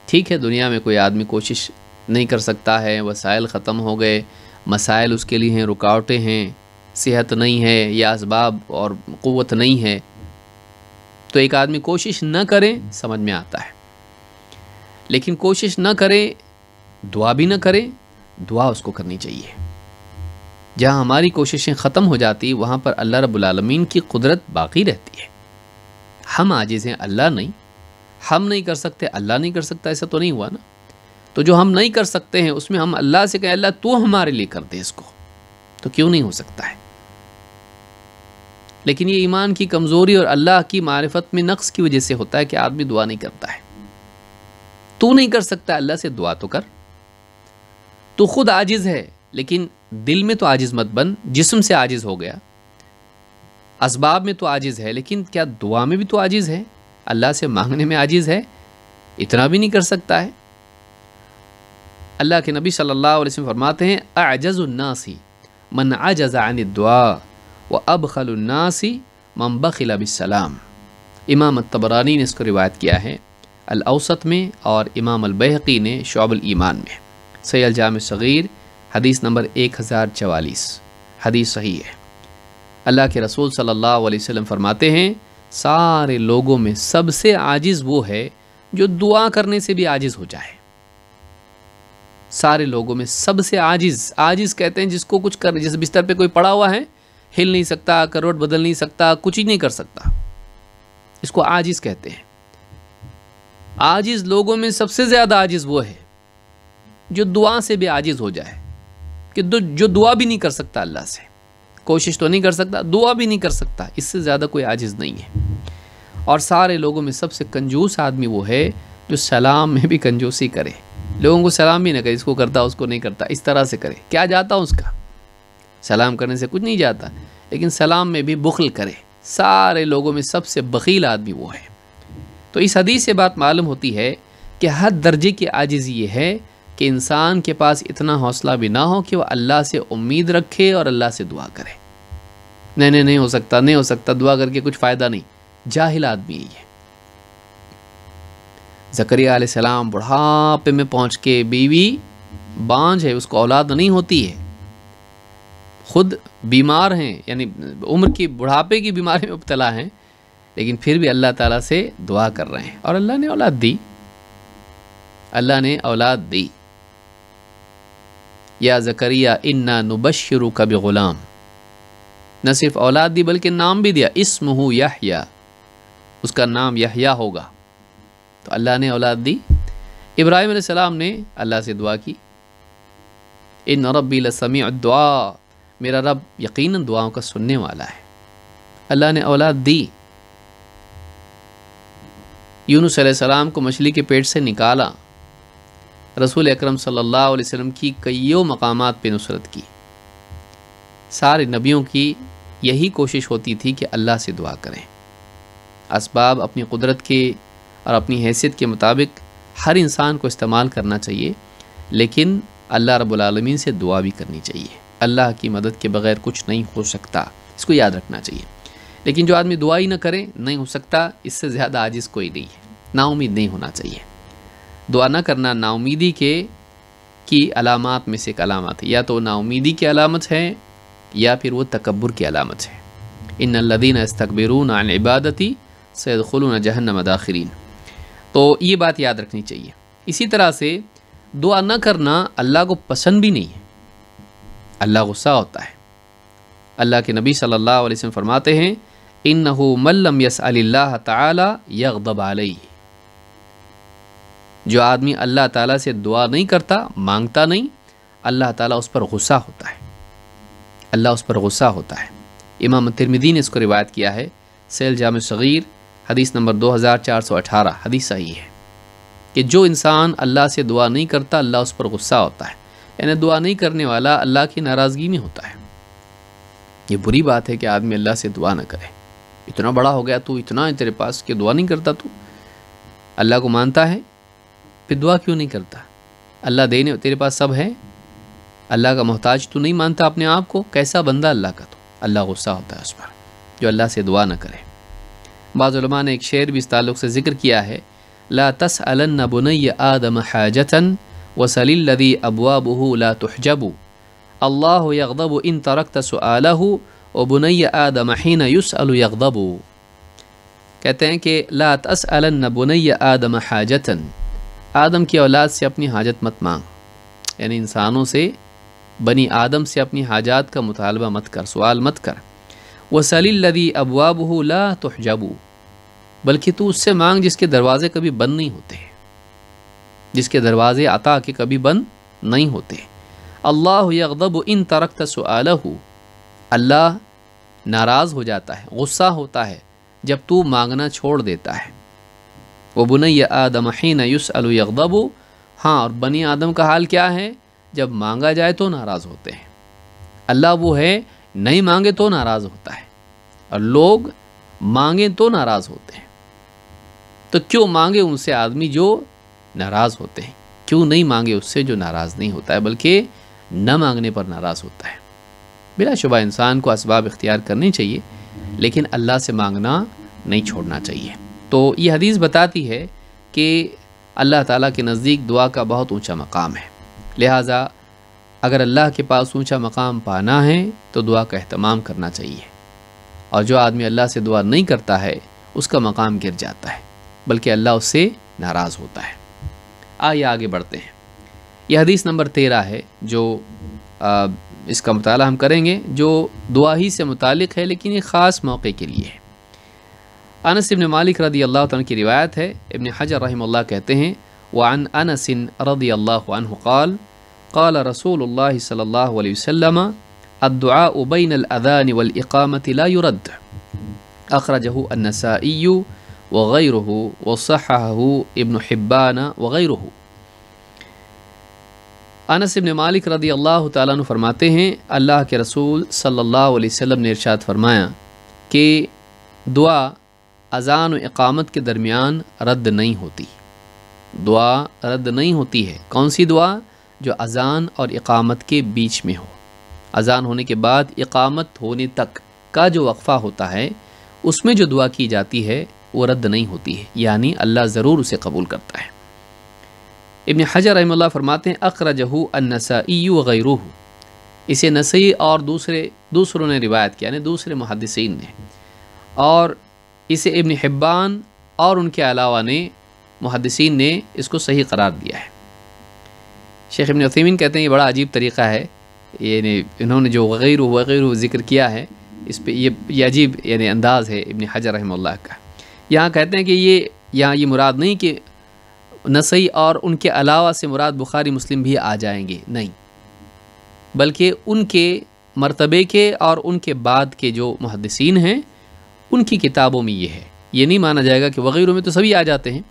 ٹھیک ہے، دنیا میں کوئی آدمی کوشش نہیں کر سکتا ہے، وسائل ختم ہو گئے، مسائل اس کے لیے ہیں، رکاوٹیں ہیں، صحت نہیں ہے یا اسباب اور قوت نہیں ہے، تو ایک آدمی کوشش نہ کرے سمجھ میں آتا ہے. لیکن کوشش نہ کرے، دعا بھی نہ کرے، دعا اس کو کرنی چاہیے. جہاں ہماری کوششیں ختم ہو جاتی وہاں پر اللہ رب العالمین کی قدرت باقی رہتی ہے. ہم عاجز ہیں، اللہ نہیں. ہم نہیں کر سکتے، اللہ نہیں کر سکتا، ایسا تو نہیں ہوا نا. تو جو ہم نہیں کر سکتے ہیں اس میں ہم اللہ سے کہیں اللہ تو ہمارے لیے کر دے اس کو، تو کیوں نہیں ہو سکتا ہے. لیکن یہ ایمان کی کمزوری اور اللہ کی معرفت میں نقص کی وجہ سے ہوتا ہے کہ آدمی دعا نہیں کرتا ہے. تو نہیں کر سکتا، اللہ سے دعا تو کر. تو خود عاجز ہے لیکن دل میں تو عاجز مت بن. جسم سے عاجز ہو گیا، اسباب میں تو عاجز ہے، لیکن کیا دعا میں بھی تو عاجز ہے، اللہ سے مانگنے میں عاجز ہے؟ اتنا بھی نہیں کر سکتا ہے. اللہ کے نبی صلی اللہ علیہ وسلم فرماتے ہیں اعجز الناس من عجز عن الدعاء وابخل الناس من بخل بالسلام. امام الطبرانی نے اس کو روایت کیا ہے الاوسط میں اور امام البیہقی نے شعب الایمان میں. صحیح الجامع صغیر حدیث نمبر 1044، حدیث صحیح ہے. اللہ کے رسول صلی اللہ علیہ وسلم فرماتے ہیں سارے لوگوں میں سب سے عاجز وہ ہے جو دعا کرنے سے بھی عاجز ہو جائے. سارے لوگوں میں سب سے عاجز کہتے ہیں جس کو کچھ کر، جس بستر پہ کوئی پڑا ہوا ہے، ہل نہیں سکتا، کروٹ بدل نہیں سکتا، کچھ ہی نہیں کر سکتا، اس کو عاجز کہتے ہیں. عاجز لوگوں میں سب سے زیادہ عاجز وہ ہے جو دعا سے بھی عاجز ہو جائے، کہ جو دعا بھی نہیں کر سکتا، اللہ سے کوشش تو نہیں کر سکتا، دعا بھی نہیں کر سکتا، اس سے زیادہ کوئی عاجز نہیں ہے. اور سارے لوگوں میں سب سے کنجوس آدمی وہ ہے جو سلام میں بھی کنجوسی کرے. لوگوں کو سلام بھی نہ کرے، اس کو کرتا اس کو نہیں کرتا، اس طرح سے کرے. کیا جاتا اس کا؟ سلام کرنے سے کچھ نہیں جاتا، لیکن سلام میں بھی بخل کرے. سارے لوگوں میں سب سے بخیل آدمی وہ ہے. تو اس حدیث سے بات معلوم ہوتی ہے کہ حد درجے کی عاجزی یہ ہے کہ انسان کے پاس اتنا حوصلہ بھی نہ ہو کہ وہ اللہ سے امید رکھے اور اللہ سے دعا کرے. نہیں ہو سکتا، نہیں ہو سکتا، دعا کر کے کچھ فائدہ نہیں. جاہل آدمی ہے. زکریا علیہ السلام بڑھاپے میں پہنچ کے، بیوی بانجھ ہے، اس کو اولاد نہیں ہوتی ہے، خود بیمار ہیں، یعنی عمر کی بڑھاپے کی بیماری میں مبتلا ہیں، لیکن پھر بھی اللہ تعالیٰ سے دعا کر رہے ہیں اور اللہ نے اولاد دی. اللہ نے اولاد دی. یا زکریا انا نبشرک بغلام. نہ صرف اولاد دی بلکہ نام بھی دیا، اسمہ یحییٰ، اس کا نام یحییٰ ہوگا. تو اللہ نے اولاد دی. ابراہیم علیہ السلام نے اللہ سے دعا کی، ان ربی لسمیع الدعاء، میرا رب یقیناً دعاؤں کا سننے والا ہے. اللہ نے اولاد دی. یونس علیہ السلام کو مچھلی کے پیٹ سے نکالا. رسول اکرم صلی اللہ علیہ وسلم کی کئیوں مقامات پہ نصرت کی. سارے نبیوں کی یہی کوشش ہوتی تھی کہ اللہ سے دعا کریں. اسباب اپنی قدرت کے اور اپنی حیثیت کے مطابق ہر انسان کو استعمال کرنا چاہیے، لیکن اللہ رب العالمین سے دعا بھی کرنی چاہیے. اللہ کی مدد کے بغیر کچھ نہیں ہو سکتا، اس کو یاد رکھنا چاہیے. لیکن جو آدمی دعا ہی نہ کرے، نہیں ہو سکتا، اس سے زیادہ عاجز کوئی نہیں ہے. نا امید نہیں ہونا چاہیے. دعا نہ کرنا ناامیدی کی علامات میں سے ایک علامات ہے، یا تو ناامیدی کی علامت ہے یا پھر وہ تکبر کی علامت ہے۔ ان الذین یستکبرون عن عبادتی سیدخلون جہنم داخرین۔ تو یہ بات یاد رکھنی چاہیے۔ اسی طرح سے دعا نہ کرنا اللہ کو پسند بھی نہیں ہے، اللہ غصہ ہوتا ہے۔ اللہ کے نبی صلی اللہ علیہ وسلم فرماتے ہیں انہ من لم یسأل اللہ تعالی یغضب علیہ، جو آدمی اللہ تعالیٰ سے دعا نہیں کرتا، مانگتا نہیں، اللہ تعالیٰ اس پر غصہ ہوتا ہے، اللہ اس پر غصہ ہوتا ہے۔ امام ترمذی نے اس کو روایت کیا ہے، سیل جامع صغیر حدیث نمبر 2418، حدیث صحیح ہے کہ جو انسان اللہ سے دعا نہیں کرتا اللہ اس پر غصہ ہوتا ہے، یعنی دعا نہیں کرنے والا اللہ کی ناراضگی میں ہوتا ہے۔ یہ بری بات ہے کہ آدمی اللہ سے دعا نہ کرے، اتنا بڑا ہو گیا تو، اتنا ہے تیرے پاس کہ دعا نہیں کرتا، تو اللہ کو مانتا ہے پھر دعا کیوں نہیں کرتا؟ اللہ دینے تیرے پاس سب ہے، اللہ کا محتاج تو نہیں مانتا اپنے آپ کو، کیسا بندہ اللہ کا؟ تو اللہ غصہ ہوتا ہے اس پر جو اللہ سے دعا نہ کرے۔ بعض علماء نے ایک شعر بھی اس تعلق سے ذکر کیا ہے، لا تسألن بنی آدم حاجتا وسل الذی ابوابہ لا تحجب، اللہ یغضب ان ترکت سؤالہ وبنی آدم حین یسأل یغضب۔ کہتے ہیں کہ لا تسألن بنی آدم حاجتا، آدم کی اولاد سے اپنی حاجت مت مانگ، یعنی انسانوں سے، بنی آدم سے اپنی حاجات کا مطالبہ مت کر، سوال مت کر۔ وَسَلِ الَّذِي أَبْوَابُهُ لَا تُحْجَبُ، بلکہ تو اس سے مانگ جس کے دروازے کبھی بند نہیں ہوتے، جس کے دروازے عطا کے کبھی بند نہیں ہوتے۔ اللہ یغضب ان ترکت سؤالہ، اللہ ناراض ہو جاتا ہے، غصہ ہوتا ہے جب تو مانگنا چھوڑ دیتا ہے۔ وَبُنَيَّ آدَمَ حِينَ يُسْأَلُ يَغْضَبُ، ہاں، اور بنی آدم کا حال کیا ہے؟ جب مانگا جائے تو ناراض ہوتے ہیں۔ اللہ وہ ہے نہیں مانگے تو ناراض ہوتا ہے، اور لوگ مانگیں تو ناراض ہوتے ہیں۔ تو کیوں مانگے ان سے آدمی جو ناراض ہوتے ہیں، کیوں نہیں مانگے اس سے جو ناراض نہیں ہوتا ہے بلکہ نہ مانگنے پر ناراض ہوتا ہے۔ بلا شبہ انسان کو اسباب اختیار کرنی چاہیے، لیکن اللہ سے مانگنا نہیں چھوڑنا چاہیے۔ تو یہ حدیث بتاتی ہے کہ اللہ تعالیٰ کے نزدیک دعا کا بہت اونچا مقام ہے، لہٰذا اگر اللہ کے پاس اونچا مقام پانا ہے تو دعا کا اہتمام کرنا چاہیے، اور جو آدمی اللہ سے دعا نہیں کرتا ہے اس کا مقام گر جاتا ہے، بلکہ اللہ اس سے ناراض ہوتا ہے۔ آئیے آگے بڑھتے ہیں۔ یہ حدیث نمبر 13 ہے جو اس کا مطالعہ ہم کریں گے، جو دعا ہی سے متعلق ہے لیکن یہ خاص موقع کے لیے ہے۔ انس بن مالک رضی اللہ عنہ کی روایت ہے، ابن حجر رحمہ اللہ کہتے ہیں وعن انس رضی اللہ عنہ قال قال رسول اللہ صلی اللہ علیہ وسلم الدعاء بین الاذان والاقامت لا يرد، اخرجہ النسائی وغیرہ وصححہ ابن حبان وغیرہ۔ انس بن مالک رضی اللہ تعالیٰ عنہ فرماتے ہیں اللہ کے رسول صلی اللہ علیہ وسلم نے ارشاد فرمایا کہ دعا اذان و اقامت کے درمیان رد نہیں ہوتی، دعا رد نہیں ہوتی ہے۔ کون سی دعا؟ جو اذان اور اقامت کے بیچ میں ہو، اذان ہونے کے بعد اقامت ہونے تک کا جو وقفہ ہوتا ہے اس میں جو دعا کی جاتی ہے وہ رد نہیں ہوتی ہے، یعنی اللہ ضرور اسے قبول کرتا ہے۔ ابن حجر رحمہ اللہ فرماتے ہیں اخرجہ النسائی وغیرہ، اسے نسائی اور دوسروں نے روایت کیا، یعنی دوسرے محدثین نے، اور اسے ابن حبان اور ان کے علاوہ نے محدثین نے اس کو صحیح قرار دیا ہے۔ شیخ ابن عثیمین کہتے ہیں یہ بڑا عجیب طریقہ ہے، یعنی انہوں نے جو وغیرہ ذکر کیا ہے اس پہ یہ عجیب یعنی انداز ہے ابن حجر رحمہ اللہ کا۔ یہاں کہتے ہیں کہ یہاں یہ مراد نہیں کہ نسائی اور ان کے علاوہ سے مراد بخاری مسلم بھی آ جائیں گے، نہیں، بلکہ ان کے مرتبے کے اور ان کے بعد کے جو محدثین ہیں ان کی کتابوں میں یہ ہے۔ یہ نہیں مانا جائے گا کہ وغیرہ میں تو سبھی آ جاتے ہیں،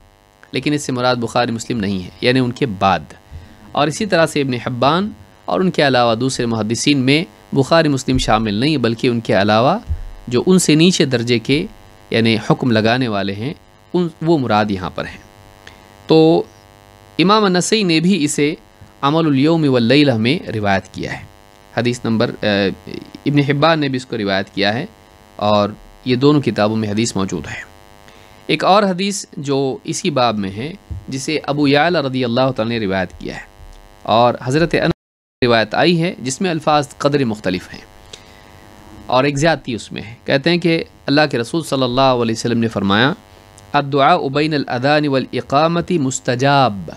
لیکن اس سے مراد بخاری مسلم نہیں ہے، یعنی ان کے بعد۔ اور اسی طرح سے ابن حبان اور ان کے علاوہ دوسرے محدثین میں بخاری مسلم شامل نہیں، بلکہ ان کے علاوہ جو ان سے نیچے درجے کے یعنی حکم لگانے والے ہیں وہ مراد یہاں پر ہیں۔ تو امام النسائی نے بھی اسے عمل الیوم واللیلہ میں روایت کیا ہے، حدیث نمبر ابن حبان نے بھی اس کو روایت کیا ہے، اور یہ دونوں کتابوں میں حدیث موجود ہے۔ ایک اور حدیث جو اسی باب میں ہے جسے ابو یعلا رضی اللہ تعالیٰ نے روایت کیا ہے اور حضرت انس روایت آئی ہے جس میں الفاظ قدر مختلف ہیں اور ایک زیادتی اس میں ہے. کہتے ہیں کہ اللہ کے رسول صلی اللہ علیہ وسلم نے فرمایا الدعاء بین الاذان والاقامت مستجاب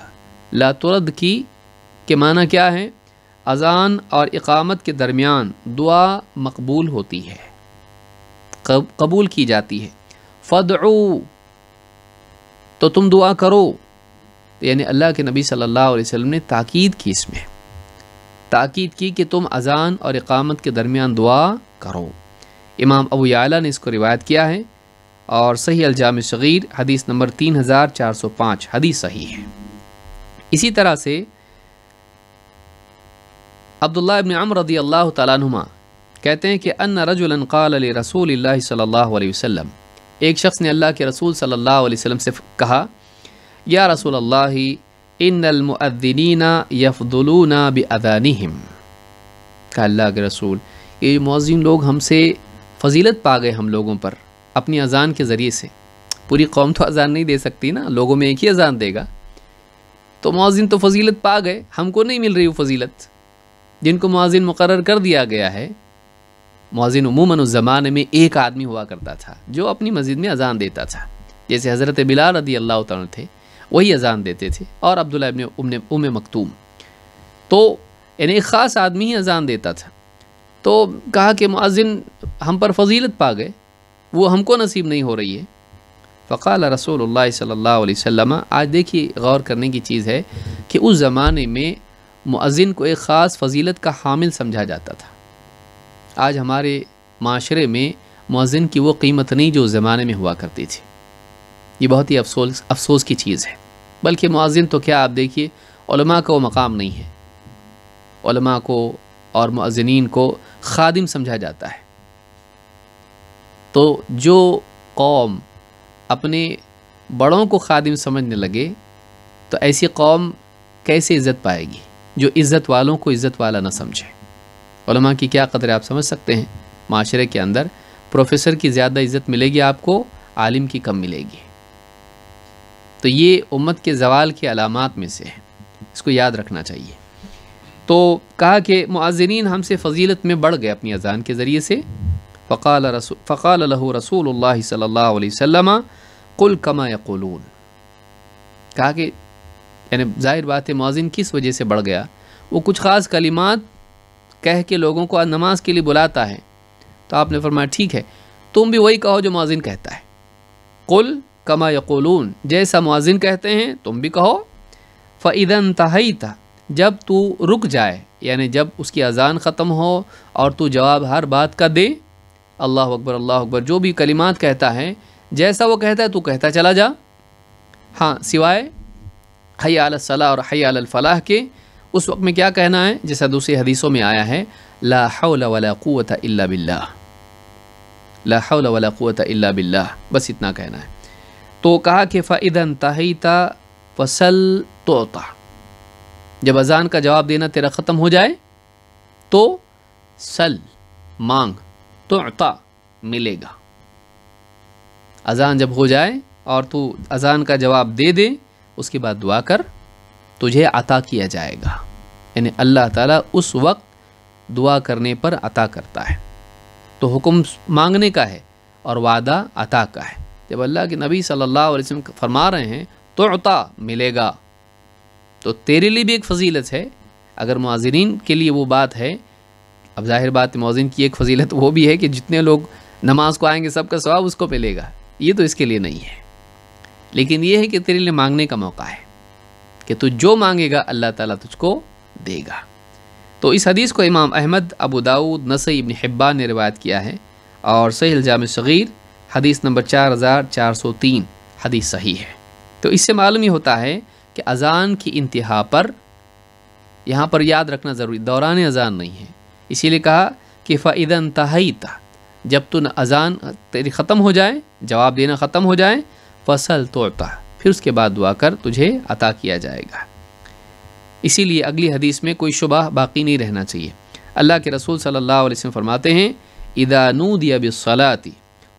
لا ترد کی کہ معنی کیا ہے؟ اذان اور اقامت کے درمیان دعا مقبول ہوتی ہے، قبول کی جاتی ہے. فدعو تو تم دعا کرو، یعنی اللہ کے نبی صلی اللہ علیہ وسلم نے تاکید کی، اس میں تاکید کی کہ تم اذان اور اقامت کے درمیان دعا کرو. امام ابو یعلا نے اس کو روایت کیا ہے اور صحیح الجامع صغیر حدیث نمبر 3405 حدیث صحیح ہے. اسی طرح سے عبداللہ ابن عمر رضی اللہ تعالیٰ عنہما کہتے ہیں کہ ان رجلا قال لرسول اللہ صلی اللہ علیہ وسلم، ایک شخص نے اللہ کے رسول صلی اللہ علیہ وسلم سے کہا یا رسول اللہ ان المؤذنین یفضلون باذانہم، کہ اللہ کے رسول یہ مؤذن لوگ ہم سے فضیلت پا گئے ہم لوگوں پر اپنی اذان کے ذریعے سے. پوری قوم تو اذان نہیں دے سکتی نا، لوگوں میں ایک ہی اذان دے گا، تو مؤذن تو فضیلت پا گئے، ہم کو نہیں مل رہی وہ فضیلت. جن کو مؤذن مقرر کر دیا گیا ہے، مؤذن عموماً اس زمانے میں ایک آدمی ہوا کرتا تھا جو اپنی مسجد میں اذان دیتا تھا، جیسے حضرت بلال رضی اللہ تعالیٰ تھے وہی اذان دیتے تھے اور عبداللہ ابن ام مکتوم، تو یعنی ایک خاص آدمی ہی اذان دیتا تھا. تو کہا کہ مؤذن ہم پر فضیلت پا گئے، وہ ہم کو نصیب نہیں ہو رہی ہے. فقال رسول اللہ صلی اللہ علیہ وسلم، آج دیکھیے غور کرنے کی چیز ہے کہ اس زمانے میں مؤذن کو ایک خاص فضیلت کا حامل سمجھا جاتا تھا. آج ہمارے معاشرے میں مؤذن کی وہ قیمت نہیں جو اس زمانے میں ہوا کرتی تھی. یہ بہت ہی افسوس کی چیز ہے. بلکہ مؤذن تو کیا، آپ دیکھیے علماء کا وہ مقام نہیں ہے، علماء کو اور مؤذنین کو خادم سمجھا جاتا ہے. تو جو قوم اپنے بڑوں کو خادم سمجھنے لگے تو ایسی قوم کیسے عزت پائے گی جو عزت والوں کو عزت والا نہ سمجھے. علماء کی کیا قدر آپ سمجھ سکتے ہیں. معاشرے کے اندر پروفیسر کی زیادہ عزت ملے گی آپ کو، عالم کی کم ملے گی. تو یہ امت کے زوال کی علامات میں سے ہے، اس کو یاد رکھنا چاہیے. تو کہا کہ مؤذنین ہم سے فضیلت میں بڑھ گئے اپنی اذان کے ذریعے سے. فقال له رسول اللہ صلی اللہ علیہ وسلم قل کما یقولون، کہا کہ یعنی ظاہر بات ہے مؤذن کس وجہ سے بڑھ گیا، وہ کچھ خاص کلمات کہہ کے لوگوں کو نماز کے لیے بلاتا ہے. تو آپ نے فرمایا ٹھیک ہے تم بھی وہی کہو جو مؤذن کہتا ہے، قل کما یقولون، جیسا مؤذن کہتے ہیں تم بھی کہو. فَإِذَا انْتَهَيْتَ، جب تو رک جائے، یعنی جب اس کی اذان ختم ہو اور تو جواب ہر بات کا دے، اللہ اکبر جو بھی کلمات کہتا ہے جیسا وہ کہتا ہے تو کہتا چلا جا. ہاں سوائے حی علی الصلاح اور حی علی الفلاح کے، اس وقت میں کیا کہنا ہے جیسا دوسری حدیثوں میں آیا ہے لا حول ولا قوت الا باللہ، لا حول ولا قوت الا باللہ، بس اتنا کہنا ہے. تو کہا کہ فَإِذَا انْتَهَيْتَ فَسَلْ تُعْطَى، جب اذان کا جواب دینا تیرا ختم ہو جائے تو سل مانگ، تعطا ملے گا. اذان جب ہو جائے اور تو اذان کا جواب دے دے، اس کے بعد دعا کر، تجھے عطا کیا جائے گا. یعنی اللہ تعالیٰ اس وقت دعا کرنے پر عطا کرتا ہے. تو حکم مانگنے کا ہے اور وعدہ عطا کا ہے. جب اللہ کے نبی صلی اللہ علیہ وسلم فرما رہے ہیں تو عطا ملے گا، تو تیرے لیے بھی ایک فضیلت ہے. اگر مؤذنین کے لیے وہ بات ہے، اب ظاہر بات مؤذن کی ایک فضیلت وہ بھی ہے کہ جتنے لوگ نماز کو آئیں گے سب کا ثواب اس کو ملے گا، یہ تو اس کے لیے نہیں ہے. لیکن یہ ہے کہ تیرے لیے مانگنے کا موقع ہے کہ تو جو مانگے گا اللہ تعالیٰ تجھ کو دے گا. تو اس حدیث کو امام احمد، ابو داؤد، نسائی، ابن حبان نے روایت کیا ہے اور صحیح الجامع صغیر حدیث نمبر 4403 حدیث صحیح ہے. تو اس سے معلوم ہی ہوتا ہے کہ اذان کی انتہا پر، یہاں پر یاد رکھنا ضروری، دوران اذان نہیں ہے. اسی لیے کہا کہ فَإِذَا انْتَهَيْتَ، جب تو اذان تیری ختم ہو جائے، جواب دینا ختم ہو جائے، فَسَلْ تُعْطَى، پھر اس کے بعد دعا کر، تجھے عطا کیا جائے گا. اسی لیے اگلی حدیث میں کوئی شبہ باقی نہیں رہنا چاہیے. اللہ کے رسول صلی اللہ علیہ وسلم فرماتے ہیں اِذَا نُودِيَ بِالصَّلَاةِ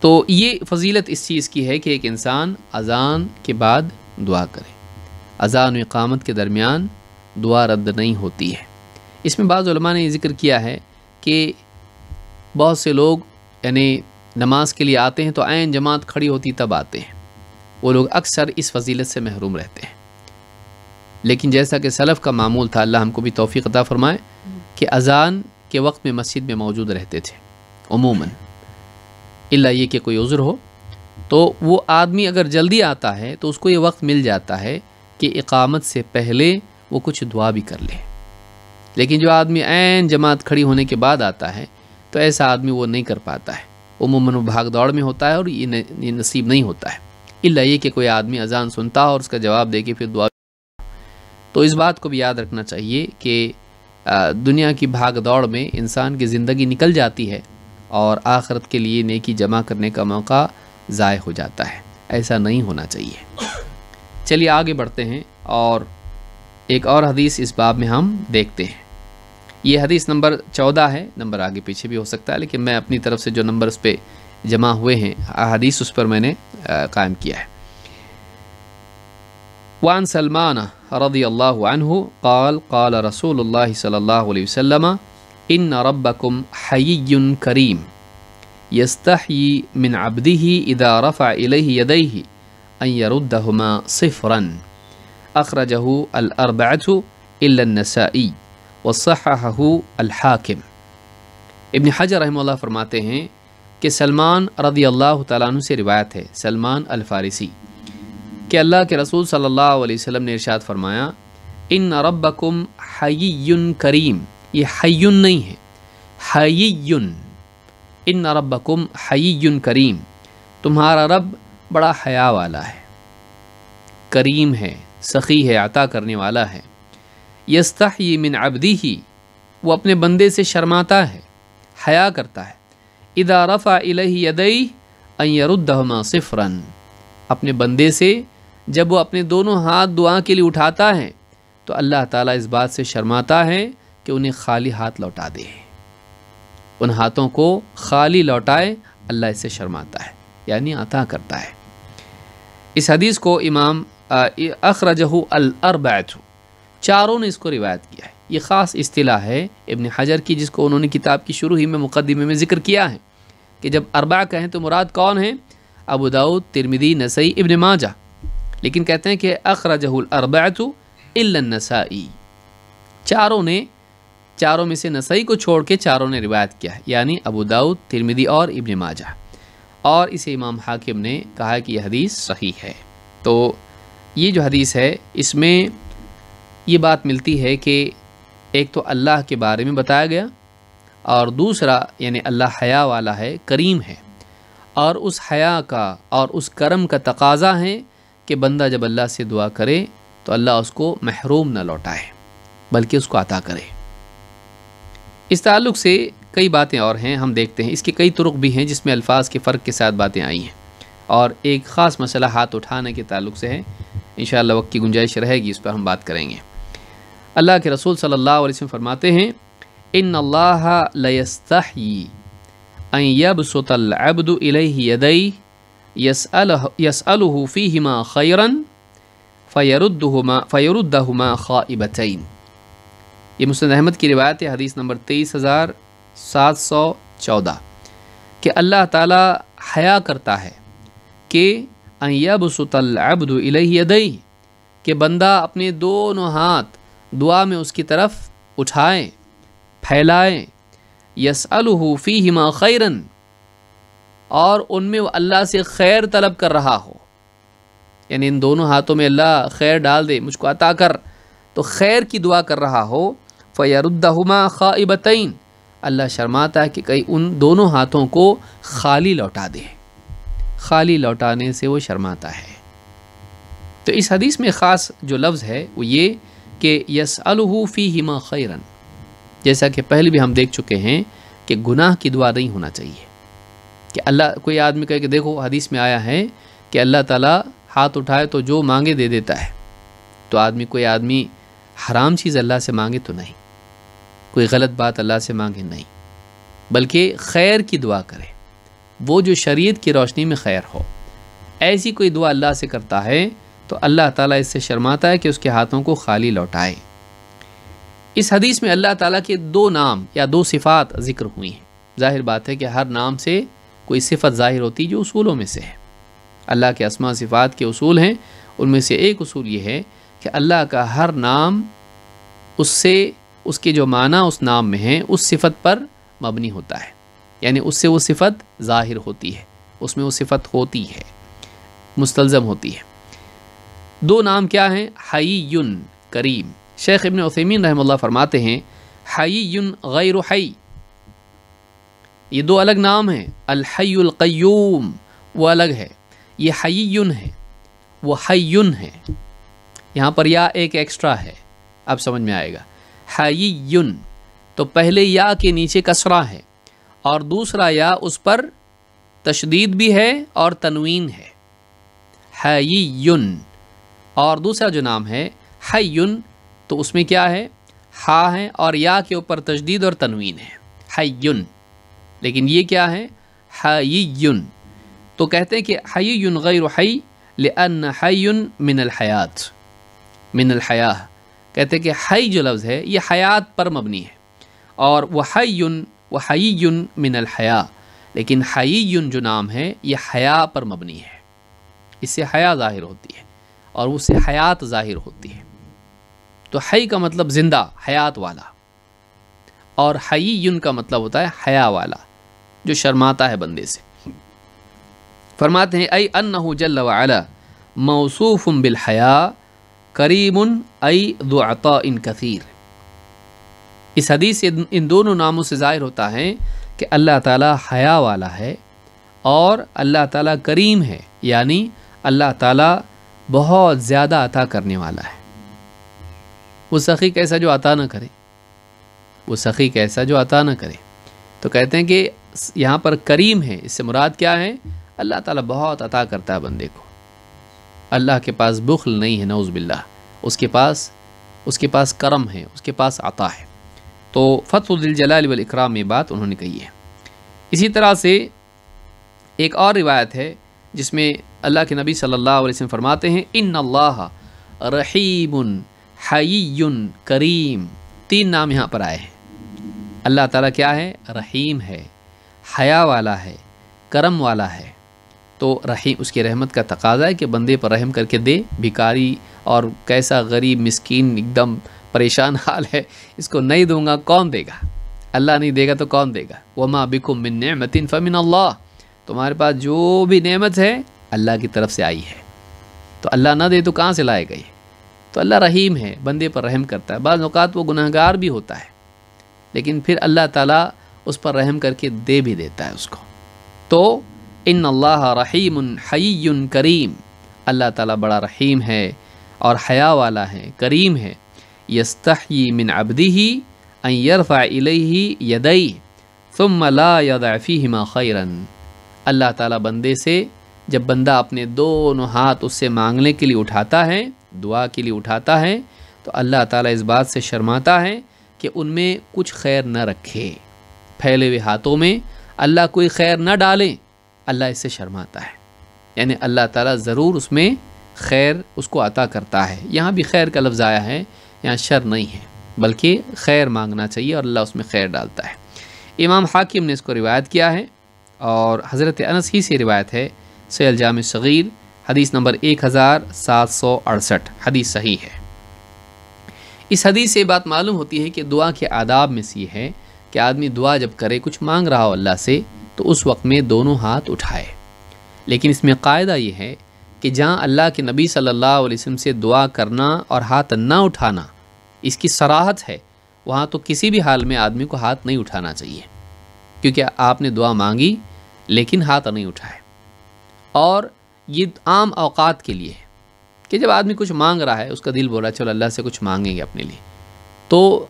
تو یہ فضیلت اس چیز کی ہے کہ ایک انسان اذان کے بعد دعا کرے. اذان و اقامت کے درمیان دعا رد نہیں ہوتی ہے. اس میں بعض علماء نے یہ ذکر کیا ہے کہ بہت سے لوگ یعنی نماز کے لیے آتے ہیں تو عین جماعت کھڑی ہوتی تب آتے ہیں، وہ لوگ اکثر اس فضیلت سے محروم رہتے ہیں. لیکن جیسا کہ سلف کا معمول تھا، اللہ ہم کو بھی توفیق عطا فرمائے، کہ اذان کے وقت میں مسجد میں موجود رہتے تھے عموماً، الا یہ کہ کوئی عذر ہو. تو وہ آدمی اگر جلدی آتا ہے تو اس کو یہ وقت مل جاتا ہے کہ اقامت سے پہلے وہ کچھ دعا بھی کر لے. لیکن جو آدمی عین جماعت کھڑی ہونے کے بعد آتا ہے تو ایسا آدمی وہ نہیں کر پاتا ہے، عموماً وہ بھاگ دوڑ میں ہوتا ہے اور یہ نصیب نہیں ہوتا ہے، الا یہ کہ کوئی آدمی اذان سنتا اور اس کا جواب دے کے پھر دعا. تو اس بات کو بھی یاد رکھنا چاہیے کہ دنیا کی بھاگ دوڑ میں انسان کی زندگی نکل جاتی ہے اور آخرت کے لیے نیکی جمع کرنے کا موقع ضائع ہو جاتا ہے. ایسا نہیں ہونا چاہیے. چلیے آگے بڑھتے ہیں اور ایک اور حدیث اس باب میں ہم دیکھتے ہیں. یہ حدیث نمبر 14 ہے، نمبر آگے پیچھے بھی ہو سکتا ہے، لیکن میں اپنی طرف سے جو نمبر اس پہ جمع ہوئے ہیں حدیث اس پر میں نے قائم کیا ہے. وعن سلمان رضی اللہ عنہ قال قال رسول اللہ صلی اللہ علیہ وسلم ان ربکم حیی کریم یستحیی من عبدہ اذا رفع الیہ یدیہ ان یردہما صفرا اخرجہ الاربعۃ الا النسائی وصححہ الحاکم. ابن حجر رحمہ اللہ فرماتے ہیں کہ سلمان رضی اللہ تعالیٰ عنہ سے روایت ہے، سلمان الفارسی، کہ اللہ کے رسول صلی اللہ علیہ وسلم نے ارشاد فرمایا ان ربکم حیی کریم. یہ حیٌ نہیں ہے، حیی. ان ربکم حیی کریم، تمہارا رب بڑا حیا والا ہے، کریم ہے، سخی ہے، عطا کرنے والا ہے. یستحیی من عبدہ، وہ اپنے بندے سے شرماتا ہے، حیا کرتا ہے. اذا رفع الیہ یدیہ ان یردہما صفرا، اپنے بندے سے جب وہ اپنے دونوں ہاتھ دعا کے لیے اٹھاتا ہے تو اللہ تعالیٰ اس بات سے شرماتا ہے کہ انہیں خالی ہاتھ لوٹا دے، ان ہاتھوں کو خالی لوٹائے. اللہ اس سے شرماتا ہے، یعنی عطا کرتا ہے. اس حدیث کو امام اخرجہ الاربعۃ، چاروں نے اس کو روایت کیا ہے. یہ خاص اصطلاح ہے ابن حجر کی، جس کو انہوں نے کتاب کی شروع ہی میں مقدمے میں ذکر کیا ہے کہ جب اربعہ کہیں تو مراد کون ہیں؟ ابو داؤد، ترمذی، نسائی، ابن ماجہ. لیکن کہتے ہیں کہ اخرجہ الاربعۃ الا النسائی، چاروں میں سے نسائی کو چھوڑ کے چاروں نے روایت کیا ہے، یعنی ابو داؤد، ترمذی اور ابن ماجہ. اور اسے امام حاکم نے کہا کہ یہ حدیث صحیح ہے. تو یہ جو حدیث ہے اس میں یہ بات ملتی ہے کہ ایک تو اللہ کے بارے میں بتایا گیا، اور دوسرا یعنی اللہ حیا والا ہے، کریم ہے، اور اس حیا کا اور اس کرم کا تقاضا ہے کہ بندہ جب اللہ سے دعا کرے تو اللہ اس کو محروم نہ لوٹائے بلکہ اس کو عطا کرے. اس تعلق سے کئی باتیں اور ہیں، ہم دیکھتے ہیں. اس کے کئی طرق بھی ہیں جس میں الفاظ کے فرق کے ساتھ باتیں آئی ہیں، اور ایک خاص مسئلہ ہاتھ اٹھانے کے تعلق سے ہے. انشاءاللہ وقت کی گنجائش رہے گی اس پر ہم بات کریں گے. اللہ کے رسول صلی اللہ علیہ وسلم فرماتے ہیں ان اللہ لیستحیی ان یبسط العبد الیہ یدیہ یسألہ فیہما خیرا فیردہما خائبتین. یہ مسند احمد کی روایت ہے، حدیث نمبر 23714، کہ اللہ تعالی حیا کرتا ہے کہ ان یبسط العبد الیہ یدیہ، کہ بندہ اپنے دونوں ہاتھ دعا میں اس کی طرف اٹھائے، پھیلائے. یسألہ فیہما خیرا، اور ان میں وہ اللہ سے خیر طلب کر رہا ہو، یعنی ان دونوں ہاتھوں میں اللہ خیر ڈال دے، مجھ کو عطا کر، تو خیر کی دعا کر رہا ہو. فیردہما خائبتین، اللہ شرماتا ہے کہ کہیں ان دونوں ہاتھوں کو خالی لوٹا دے، خالی لوٹانے سے وہ شرماتا ہے. تو اس حدیث میں خاص جو لفظ ہے وہ یہ کہ یسألہ فیہما خیرا، جیسا کہ پہلے بھی ہم دیکھ چکے ہیں کہ گناہ کی دعا نہیں ہونا چاہیے. کہ اللہ کوئی آدمی کہے کہ دیکھو حدیث میں آیا ہے کہ اللہ تعالیٰ ہاتھ اٹھائے تو جو مانگے دے دیتا ہے، تو کوئی آدمی حرام چیز اللہ سے مانگے تو نہیں، کوئی غلط بات اللہ سے مانگے نہیں، بلکہ خیر کی دعا کرے، وہ جو شریعت کی روشنی میں خیر ہو۔ ایسی کوئی دعا اللہ سے کرتا ہے تو اللہ تعالیٰ اس سے شرماتا ہے کہ اس کے ہاتھوں کو خالی لوٹائے۔ اس حدیث میں اللہ تعالیٰ کے 2 نام یا 2 صفات ذکر ہوئی ہیں۔ ظاہر بات ہے کہ ہر نام سے کوئی صفت ظاہر ہوتی جو اصولوں میں سے ہے۔ اللہ کے اسماء صفات کے اصول ہیں، ان میں سے ایک اصول یہ ہے کہ اللہ کا ہر نام اس کے جو معنی اس نام میں ہیں اس صفت پر مبنی ہوتا ہے، یعنی اس سے وہ صفت ظاہر ہوتی ہے، اس میں وہ صفت ہوتی ہے، مستلزم ہوتی ہے۔ 2 نام کیا ہیں؟ حی، کریم۔ شیخ ابن عثیمین رحمہ اللہ فرماتے ہیں حی غیر حی، یہ 2 الگ نام ہیں۔ الحی القیوم وہ الگ ہے، یہ حی ہے، وہ حی ہے۔ یہاں پر یا ایک ایکسٹرا ہے، اب سمجھ میں آئے گا۔ حی تو پہلے یا کے نیچے کسرہ ہے اور دوسرا یا اس پر تشدید بھی ہے اور تنوین ہے۔ حی، اور دوسرا جو نام ہے حی تو اس میں کیا ہے؟ ہا ہے اور یا کے اوپر تشدید اور تنوین ہے، حی۔ لیکن یہ کیا ہے؟ حی۔ تو کہتے ہیں کہ حی غیر حی لأن حی من الحیات، من الحیاء، کہتے ہیں کہ حی جو لفظ ہے یہ حیات پر مبنی ہے، اور وہ حی من الحیاء، لیکن حی جو نام ہے یہ حیا پر مبنی ہے، اس سے حیا ظاہر ہوتی ہے اور اس سے حیات ظاہر ہوتی ہے۔ تو حی کا مطلب زندہ، حیات والا، اور حی کا مطلب ہوتا ہے حیا والا، جو شرماتا ہے بندے سے۔ فرماتے ہیں ای انہ جل وعلا موصوف بالحیا کریم ای ذو عطاء کثیر۔ اس حدیث سے ان دونوں ناموں سے ظاہر ہوتا ہے کہ اللہ تعالیٰ حیا والا ہے اور اللہ تعالیٰ کریم ہے، یعنی اللہ تعالیٰ بہت زیادہ عطا کرنے والا ہے۔ وہ سخی کیسا جو عطا نہ کرے، وہ سخی کیسا جو عطا نہ کرے۔ تو کہتے ہیں کہ یہاں پر کریم ہے، اس سے مراد کیا ہے؟ اللہ تعالیٰ بہت عطا کرتا ہے بندے کو، اللہ کے پاس بخل نہیں ہے، نعوذ باللہ، اس کے پاس کرم ہے، اس کے پاس عطا ہے۔ تو فتح ذی الجلال والاکرام میں بات انہوں نے کہی ہے۔ اسی طرح سے ایک اور روایت ہے جس میں اللہ کے نبی صلی اللہ علیہ وسلم فرماتے ہیں ان اللہ رحیم حی کریم۔ 3 نام یہاں پر آئے ہیں۔ اللہ تعالیٰ کیا ہے؟ رحیم ہے، حیا والا ہے، کرم والا ہے۔ تو رحیم، اس کی رحمت کا تقاضا ہے کہ بندے پر رحم کر کے دے۔ بھکاری اور کیسا غریب مسکین ایک دم پریشان حال ہے، اس کو نہیں دوں گا کون دے گا؟ اللہ نہیں دے گا تو کون دے گا؟ وما بکم من نعمت فمن اللہ، تمہارے پاس جو بھی نعمت ہے اللہ کی طرف سے آئی ہے، تو اللہ نہ دے تو کہاں سے لائے گا یہ؟ تو اللہ رحیم ہے، بندے پر رحم کرتا ہے۔ بعض اوقات وہ گناہگار بھی ہوتا ہے لیکن پھر اللہ تعالیٰ اس پر رحم کر کے دے بھی دیتا ہے اس کو۔ تو ان اللہ رحیم حی کریم، اللہ تعالیٰ بڑا رحیم ہے اور حیا والا ہے، کریم ہے۔ یستحیی من عبدہ ان یرفع الیہ یدیہ ثم لا یضع فیہما خیرا، اللہ تعالیٰ بندے سے جب بندہ اپنے دونوں ہاتھ اس سے مانگنے کے لیے اٹھاتا ہے، دعا کے لیے اٹھاتا ہے، تو اللہ تعالیٰ اس بات سے شرماتا ہے کہ ان میں کچھ خیر نہ رکھے، پھیلے ہوئے ہاتھوں میں اللہ کوئی خیر نہ ڈالے، اللہ اس سے شرماتا ہے۔ یعنی اللہ تعالیٰ ضرور اس میں خیر اس کو عطا کرتا ہے۔ یہاں بھی خیر کا لفظ آیا ہے، یہاں شر نہیں ہے، بلکہ خیر مانگنا چاہیے اور اللہ اس میں خیر ڈالتا ہے۔ امام حاکم نے اس کو روایت کیا ہے اور حضرت انس ہی سے روایت ہے، صحیح الجامع الصغیر حدیث نمبر 1768، حدیث صحیح ہے۔ اس حدیث سے بات معلوم ہوتی ہے کہ دعا کے آداب میں سے یہ ہے کہ آدمی دعا جب کرے، کچھ مانگ رہا ہو اللہ سے، تو اس وقت میں دونوں ہاتھ اٹھائے۔ لیکن اس میں قاعدہ یہ ہے کہ جہاں اللہ کے نبی صلی اللہ علیہ وسلم سے دعا کرنا اور ہاتھ نہ اٹھانا اس کی صراحت ہے، وہاں تو کسی بھی حال میں آدمی کو ہاتھ نہیں اٹھانا چاہیے، کیونکہ آپ نے دعا مانگی لیکن ہاتھ نہیں اٹھائے۔ اور یہ عام اوقات کے لیے ہے کہ جب آدمی کچھ مانگ رہا ہے، اس کا دل بول رہا ہے چلو اللہ سے کچھ مانگیں گے اپنے لیے، تو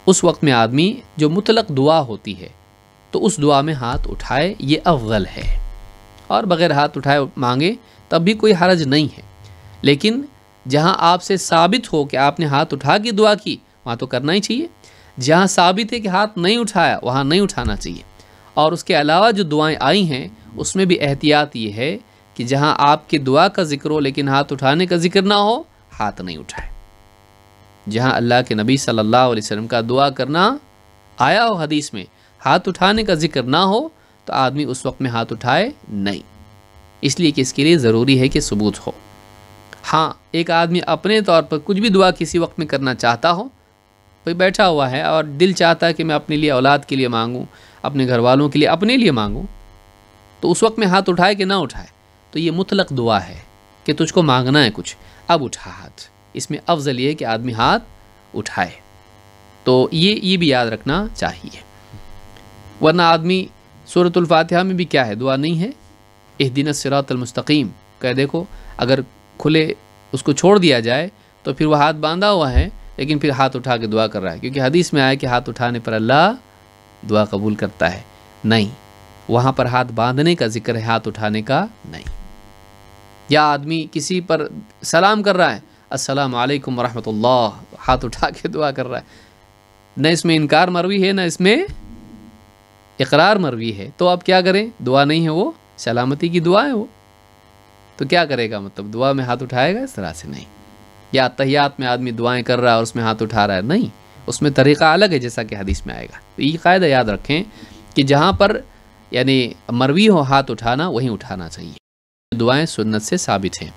اس وقت میں آدمی جو مطلق دعا ہوتی ہے تو اس دعا میں ہاتھ اٹھائے، یہ افضل ہے۔ اور بغیر ہاتھ اٹھائے مانگے تب بھی کوئی حرج نہیں ہے، لیکن جہاں آپ سے ثابت ہو کہ آپ نے ہاتھ اٹھا کے دعا کی، وہاں تو کرنا ہی چاہیے۔ جہاں ثابت ہے کہ ہاتھ نہیں اٹھایا، وہاں نہیں اٹھانا چاہیے۔ اور اس کے علاوہ جو دعائیں آئی ہیں اس میں بھی احتیاط یہ ہے کہ جہاں آپ کی دعا کا ذکر ہو لیکن ہاتھ اٹھانے کا ذکر نہ ہو، ہاتھ نہیں اٹھائے۔ جہاں اللہ کے نبی صلی اللہ علیہ وسلم کا دعا کرنا آیا ہو حدیث میں، ہاتھ اٹھانے کا ذکر نہ ہو تو آدمی اس وقت میں ہاتھ اٹھائے نہیں، اس لیے کہ اس کے لیے ضروری ہے کہ ثبوت ہو۔ ہاں، ایک آدمی اپنے طور پر کچھ بھی دعا کسی وقت میں کرنا چاہتا ہو، کوئی بیٹھا ہوا ہے اور دل چاہتا ہے کہ میں اپنے لیے اولاد کے لیے مانگوں، اپنے گھر والوں کے لیے، اپنے لیے مانگوں، تو اس وقت میں ہاتھ اٹھائے کہ نہ اٹھائے، تو یہ مطلق دعا ہے کہ تجھ کو مانگنا ہے کچھ، اب اٹھا ہاتھ۔ اس میں افضل یہ ہے کہ آدمی ہاتھ اٹھائے، تو یہ بھی یاد رکھنا چاہیے۔ ورنہ آدمی سورۃ الفاتحہ میں بھی کیا ہے، دعا نہیں ہے، اہدنا الصراط المستقیم، کہ دیکھو اگر کھلے اس کو چھوڑ دیا جائے تو پھر وہ ہاتھ باندھا ہوا ہے لیکن پھر ہاتھ اٹھا کے دعا کر رہا ہے، کیونکہ حدیث میں آیا کہ ہاتھ اٹھانے پر اللہ دعا قبول کرتا ہے۔ نہیں، وہاں پر ہاتھ باندھنے کا ذکر ہے، ہاتھ اٹھانے کا نہیں۔ یا آدمی کسی پر سلام کر رہا ہے، السلام علیکم ورحمۃ اللہ، ہاتھ اٹھا کے دعا کر رہا ہے، نہ اس میں انکار مروی ہے نہ اس میں اقرار مروی ہے، تو اب کیا کریں؟ دعا نہیں ہے، وہ سلامتی کی دعا ہے، وہ تو کیا کرے گا؟ مطلب دعا میں ہاتھ اٹھائے گا؟ اس طرح سے نہیں۔ یا تحیات میں آدمی دعائیں کر رہا ہے اور اس میں ہاتھ اٹھا رہا ہے، نہیں، اس میں طریقہ الگ ہے جیسا کہ حدیث میں آئے گا۔ تو یہ قاعدہ یاد رکھیں کہ جہاں پر یعنی مروی ہو ہاتھ اٹھانا، وہیں اٹھانا چاہیے۔ دعائیں سنت سے ثابت ہیں۔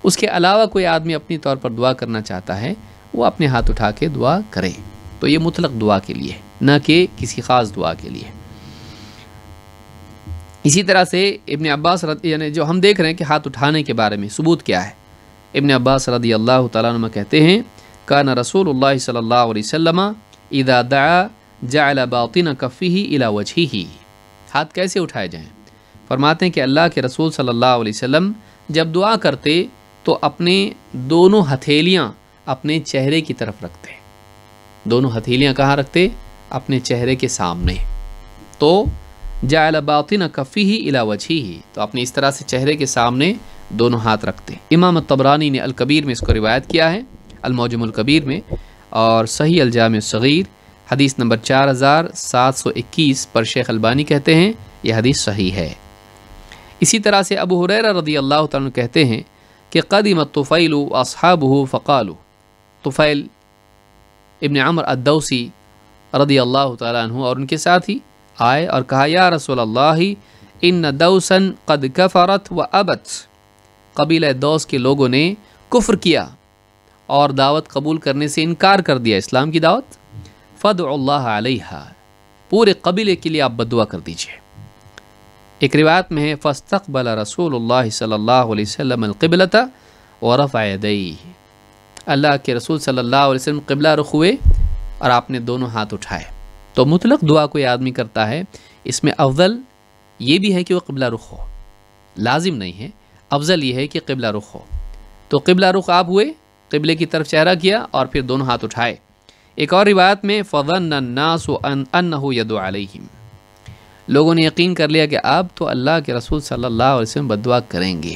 اس کے علاوہ کوئی آدمی اپنی طور پر دعا کرنا چاہتا ہے، وہ اپنے ہاتھ اٹھا کے دعا کرے، تو یہ مطلق دعا کے لیے، نہ کہ کسی خاص دعا کے لیے۔ اسی طرح سے ابن عباس یعنی جو ہم دیکھ رہے ہیں کہ ہاتھ اٹھانے کے بارے میں ثبوت کیا ہے، ابن عباس رضی اللہ تعالیٰ عنہ کہتے ہیں، کان رسول اللہ صلی اللہ علیہ وسلم اذا دعا جعل باطن کفہ الی وجہہ، ہاتھ کیسے اٹھائے جائیں؟ فرماتے ہیں کہ اللہ کے رسول صلی اللہ علیہ وسلم جب دعا کرتے تو اپنے دونوں ہتھیلیاں اپنے چہرے کی طرف رکھتے، دونوں ہتھیلیاں کہاں رکھتے؟ اپنے چہرے کے سامنے، تو جعل باطن کفہ الی وجہہ، تو اپنے اس طرح سے چہرے کے سامنے دونوں ہاتھ رکھتے۔ امام الطبرانی نے الکبیر میں اس کو روایت کیا ہے، المعجم الکبیر میں، اور صحیح الجامع الصغیر حدیث نمبر 4721 پر شیخ البانی کہتے ہیں یہ حدیث صحیح ہے۔ اسی طرح سے ابو ہریرہ رضی اللہ تعالیٰ عنہ کہتے ہیں کہ قدم الطفیل واصحابہ فقالوا، طفیل ابن عمر الدوسی رضی اللہ تعالیٰ عنہ اور ان کے ساتھی آئے اور کہا، یا رسول اللہ ان دوسا قد کفرت و ابت، قبیلہ دوس کے لوگوں نے کفر کیا اور دعوت قبول کرنے سے انکار کر دیا، اسلام کی دعوت، فادعوا اللہ علیہا، پورے قبیلے کے لیے آپ بدعا کر دیجئے۔ ایک روایت میں ہے فاستقبل رسول اللہ صلی اللہ علیہ وسلم القبلۃ ورفع یدیہ، اللہ کے رسول صلی اللہ علیہ وسلم قبلہ رخ ہوئے اور آپ نے دونوں ہاتھ اٹھائے۔ تو مطلق دعا کوئی آدمی کرتا ہے، اس میں افضل یہ بھی ہے کہ وہ قبلہ رخ ہو، لازم نہیں ہے، افضل یہ ہے کہ قبلہ رخ ہو۔ تو قبلہ رخ آپ ہوئے، قبلے کی طرف چہرہ کیا اور پھر دونوں ہاتھ اٹھائے۔ ایک اور روایت میں فظن الناس انہ یدعو علیہم، لوگوں نے یقین کر لیا کہ اب تو اللہ کے رسول صلی اللہ علیہ وسلم بددعا کریں گے۔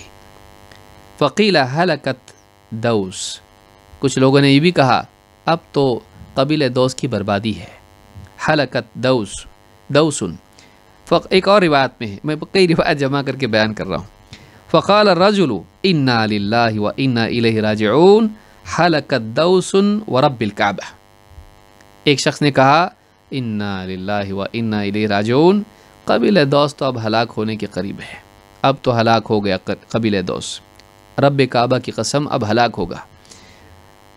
فقیل ہلکت دوس، کچھ لوگوں نے یہ بھی کہا اب تو قبیلہ دوس کی بربادی ہے، ہلکت دوسن۔ ایک اور روایت میں ہے، میں کئی روایت جمع کر کے بیان کر رہا ہوں، فقال الرجل انا للہ و انا الیہ راجعون ہلکت دوس ورب الکعبہ، ایک شخص نے کہا انا للہ و انا الیہ راجعون، قبیلہ دوس تو اب ہلاک ہونے کے قریب ہے، اب تو ہلاک ہو گیا قبیلہ دوس، رب کعبہ کی قسم اب ہلاک ہوگا۔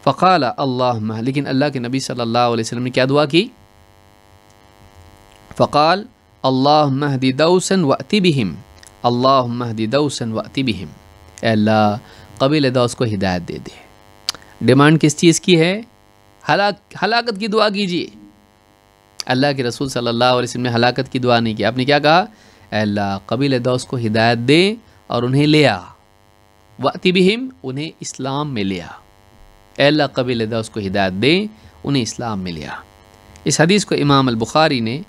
فقال اللہم، لیکن اللہ کے نبی صلی اللہ علیہ وسلم نے کیا دعا کی؟ فقال اللہم اہدی دوسا وأتی بہم، اللہم اہدی دوسا وأتی بہم، اے اللہ قبیلہ دوس کو ہدایت دے دے۔ ڈیمانڈ کس چیز کی ہے؟ ہلاکت کی دعا کیجیے۔ اللہ کے رسول صلی اللہ علیہ وسلم نے ہلاکت کی دعا نہیں کی، آپ نے کیا کہا؟ اے اللہ قبیلہ دوس کو ہدایت دے اور انہیں لے آ، وأتی بہم، انہیں اسلام میں لے آ، اے اللہ قبیلہ دوس کو ہدایت دے، انہیں اسلام میں لے آ۔ اس حدیث کو امام البخاری نے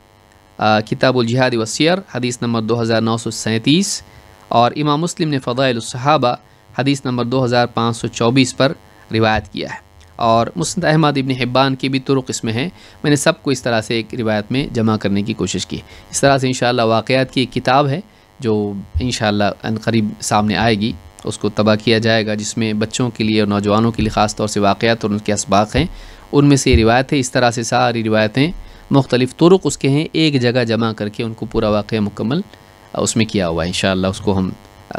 کتاب الجہاد والسیر حدیث نمبر 2937 اور امام مسلم نے فضائل الصحابہ حدیث نمبر 2524 پر روایت کیا ہے، اور مسند احمد ابن حبان کی بھی طرق اس میں ہیں، میں نے سب کو اس طرح سے ایک روایت میں جمع کرنے کی کوشش کی۔ اس طرح سے انشاءاللہ واقعات کی ایک کتاب ہے جو انشاءاللہ ان قریب سامنے آئے گی اس کو طبع کیا جائے گا، جس میں بچوں کے لیے اور نوجوانوں کے لیے خاص طور سے واقعات اور ان کے اسباق ہیں، ان میں سے یہ روایت ہے۔ اس طرح سے ساری روایتیں مختلف طرق اس کے ہیں، ایک جگہ جمع کر کے ان کو پورا واقعہ مکمل اس میں کیا ہوا ہے۔ انشاءاللہ اس کو ہم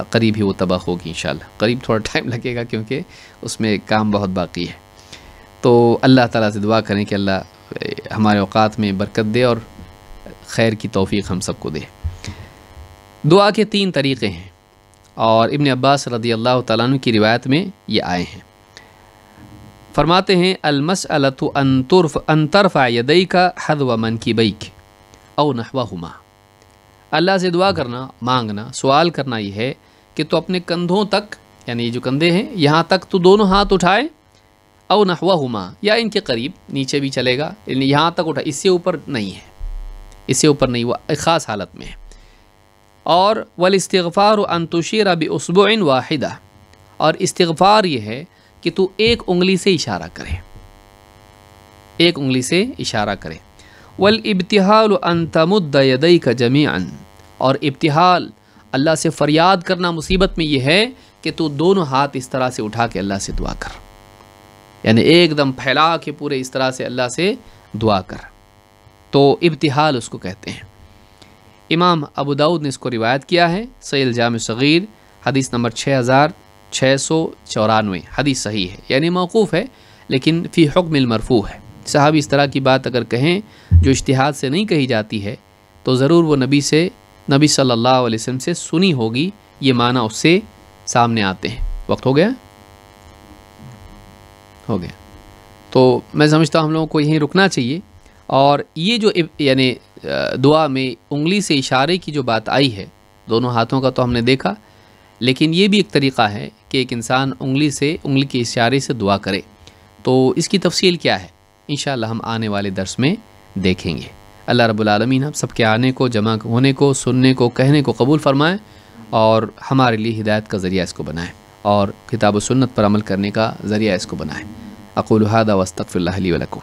قریب ہی وہ طبع ہوگی انشاءاللہ، قریب تھوڑا ٹائم لگے گا کیونکہ اس میں کام بہت باقی ہے۔ تو اللہ تعالیٰ سے دعا کریں کہ اللہ ہمارے اوقات میں برکت دے اور خیر کی توفیق ہم سب کو دے۔ دعا کے 3 طریقے ہیں اور ابن عباس رضی اللہ تعالیٰ عنہ کی روایت میں یہ آئے ہیں۔ فرماتے ہیں المسألۃ ان ترفع یدیک حذو منکبیک او نحوہما، اللہ سے دعا کرنا، مانگنا، سوال کرنا یہ ہے کہ تو اپنے کندھوں تک، یعنی جو کندھے ہیں یہاں تک تو دونوں ہاتھ اٹھائے، او نحوہما یا ان کے قریب، نیچے بھی چلے گا، یعنی یہاں تک اٹھا، اس سے اوپر نہیں ہے، اس سے اوپر نہیں، وہ ایک خاص حالت میں ہے۔ اور والاستغفار ان تشیر باصبع واحدہ، اور استغفار یہ ہے کہ تو ایک انگلی سے اشارہ کرے، ایک انگلی سے اشارہ کرے۔ والابتحال ان تمد یدیک جمیعا، اور ابتحال اللہ سے فریاد کرنا مصیبت میں یہ ہے کہ تو دونوں ہاتھ اس طرح سے اٹھا کے اللہ سے دعا کر، یعنی ایک دم پھیلا کے پورے اس طرح سے اللہ سے دعا کر، تو ابتحال اس کو کہتے ہیں۔ امام ابو داؤد نے اس کو روایت کیا ہے، صحیح الجامع صغیر حدیث نمبر 6694، حدیث صحیح ہے، یعنی موقوف ہے لیکن فی حکم المرفوع ہے۔ صحابی اس طرح کی بات اگر کہیں جو اجتہاد سے نہیں کہی جاتی ہے تو ضرور وہ نبی صلی اللہ علیہ وسلم سے سنی ہوگی، یہ معنی اس سے سامنے آتے ہیں۔ وقت ہو گیا؟ ہو گیا۔ تو میں سمجھتا ہوں ہم لوگوں کو یہیں رکنا چاہیے، اور یہ جو یعنی دعا میں انگلی سے اشارے کی جو بات آئی ہے، دونوں ہاتھوں کا تو ہم نے دیکھا، لیکن یہ بھی ایک طریقہ ہے کہ ایک انسان انگلی کے اشارے سے دعا کرے، تو اس کی تفصیل کیا ہے انشاءاللہ ہم آنے والے درس میں دیکھیں گے۔ اللہ رب العالمین ہم سب کے آنے کو، جمع ہونے کو، سننے کو، کہنے کو قبول فرمائیں اور ہمارے لیے ہدایت کا ذریعہ اس کو بنائیں اور کتاب و سنت پر عمل کرنے کا ذریعہ اس کو بنائیں۔ اقول ھذا واستغفر اللہ لی ولکم۔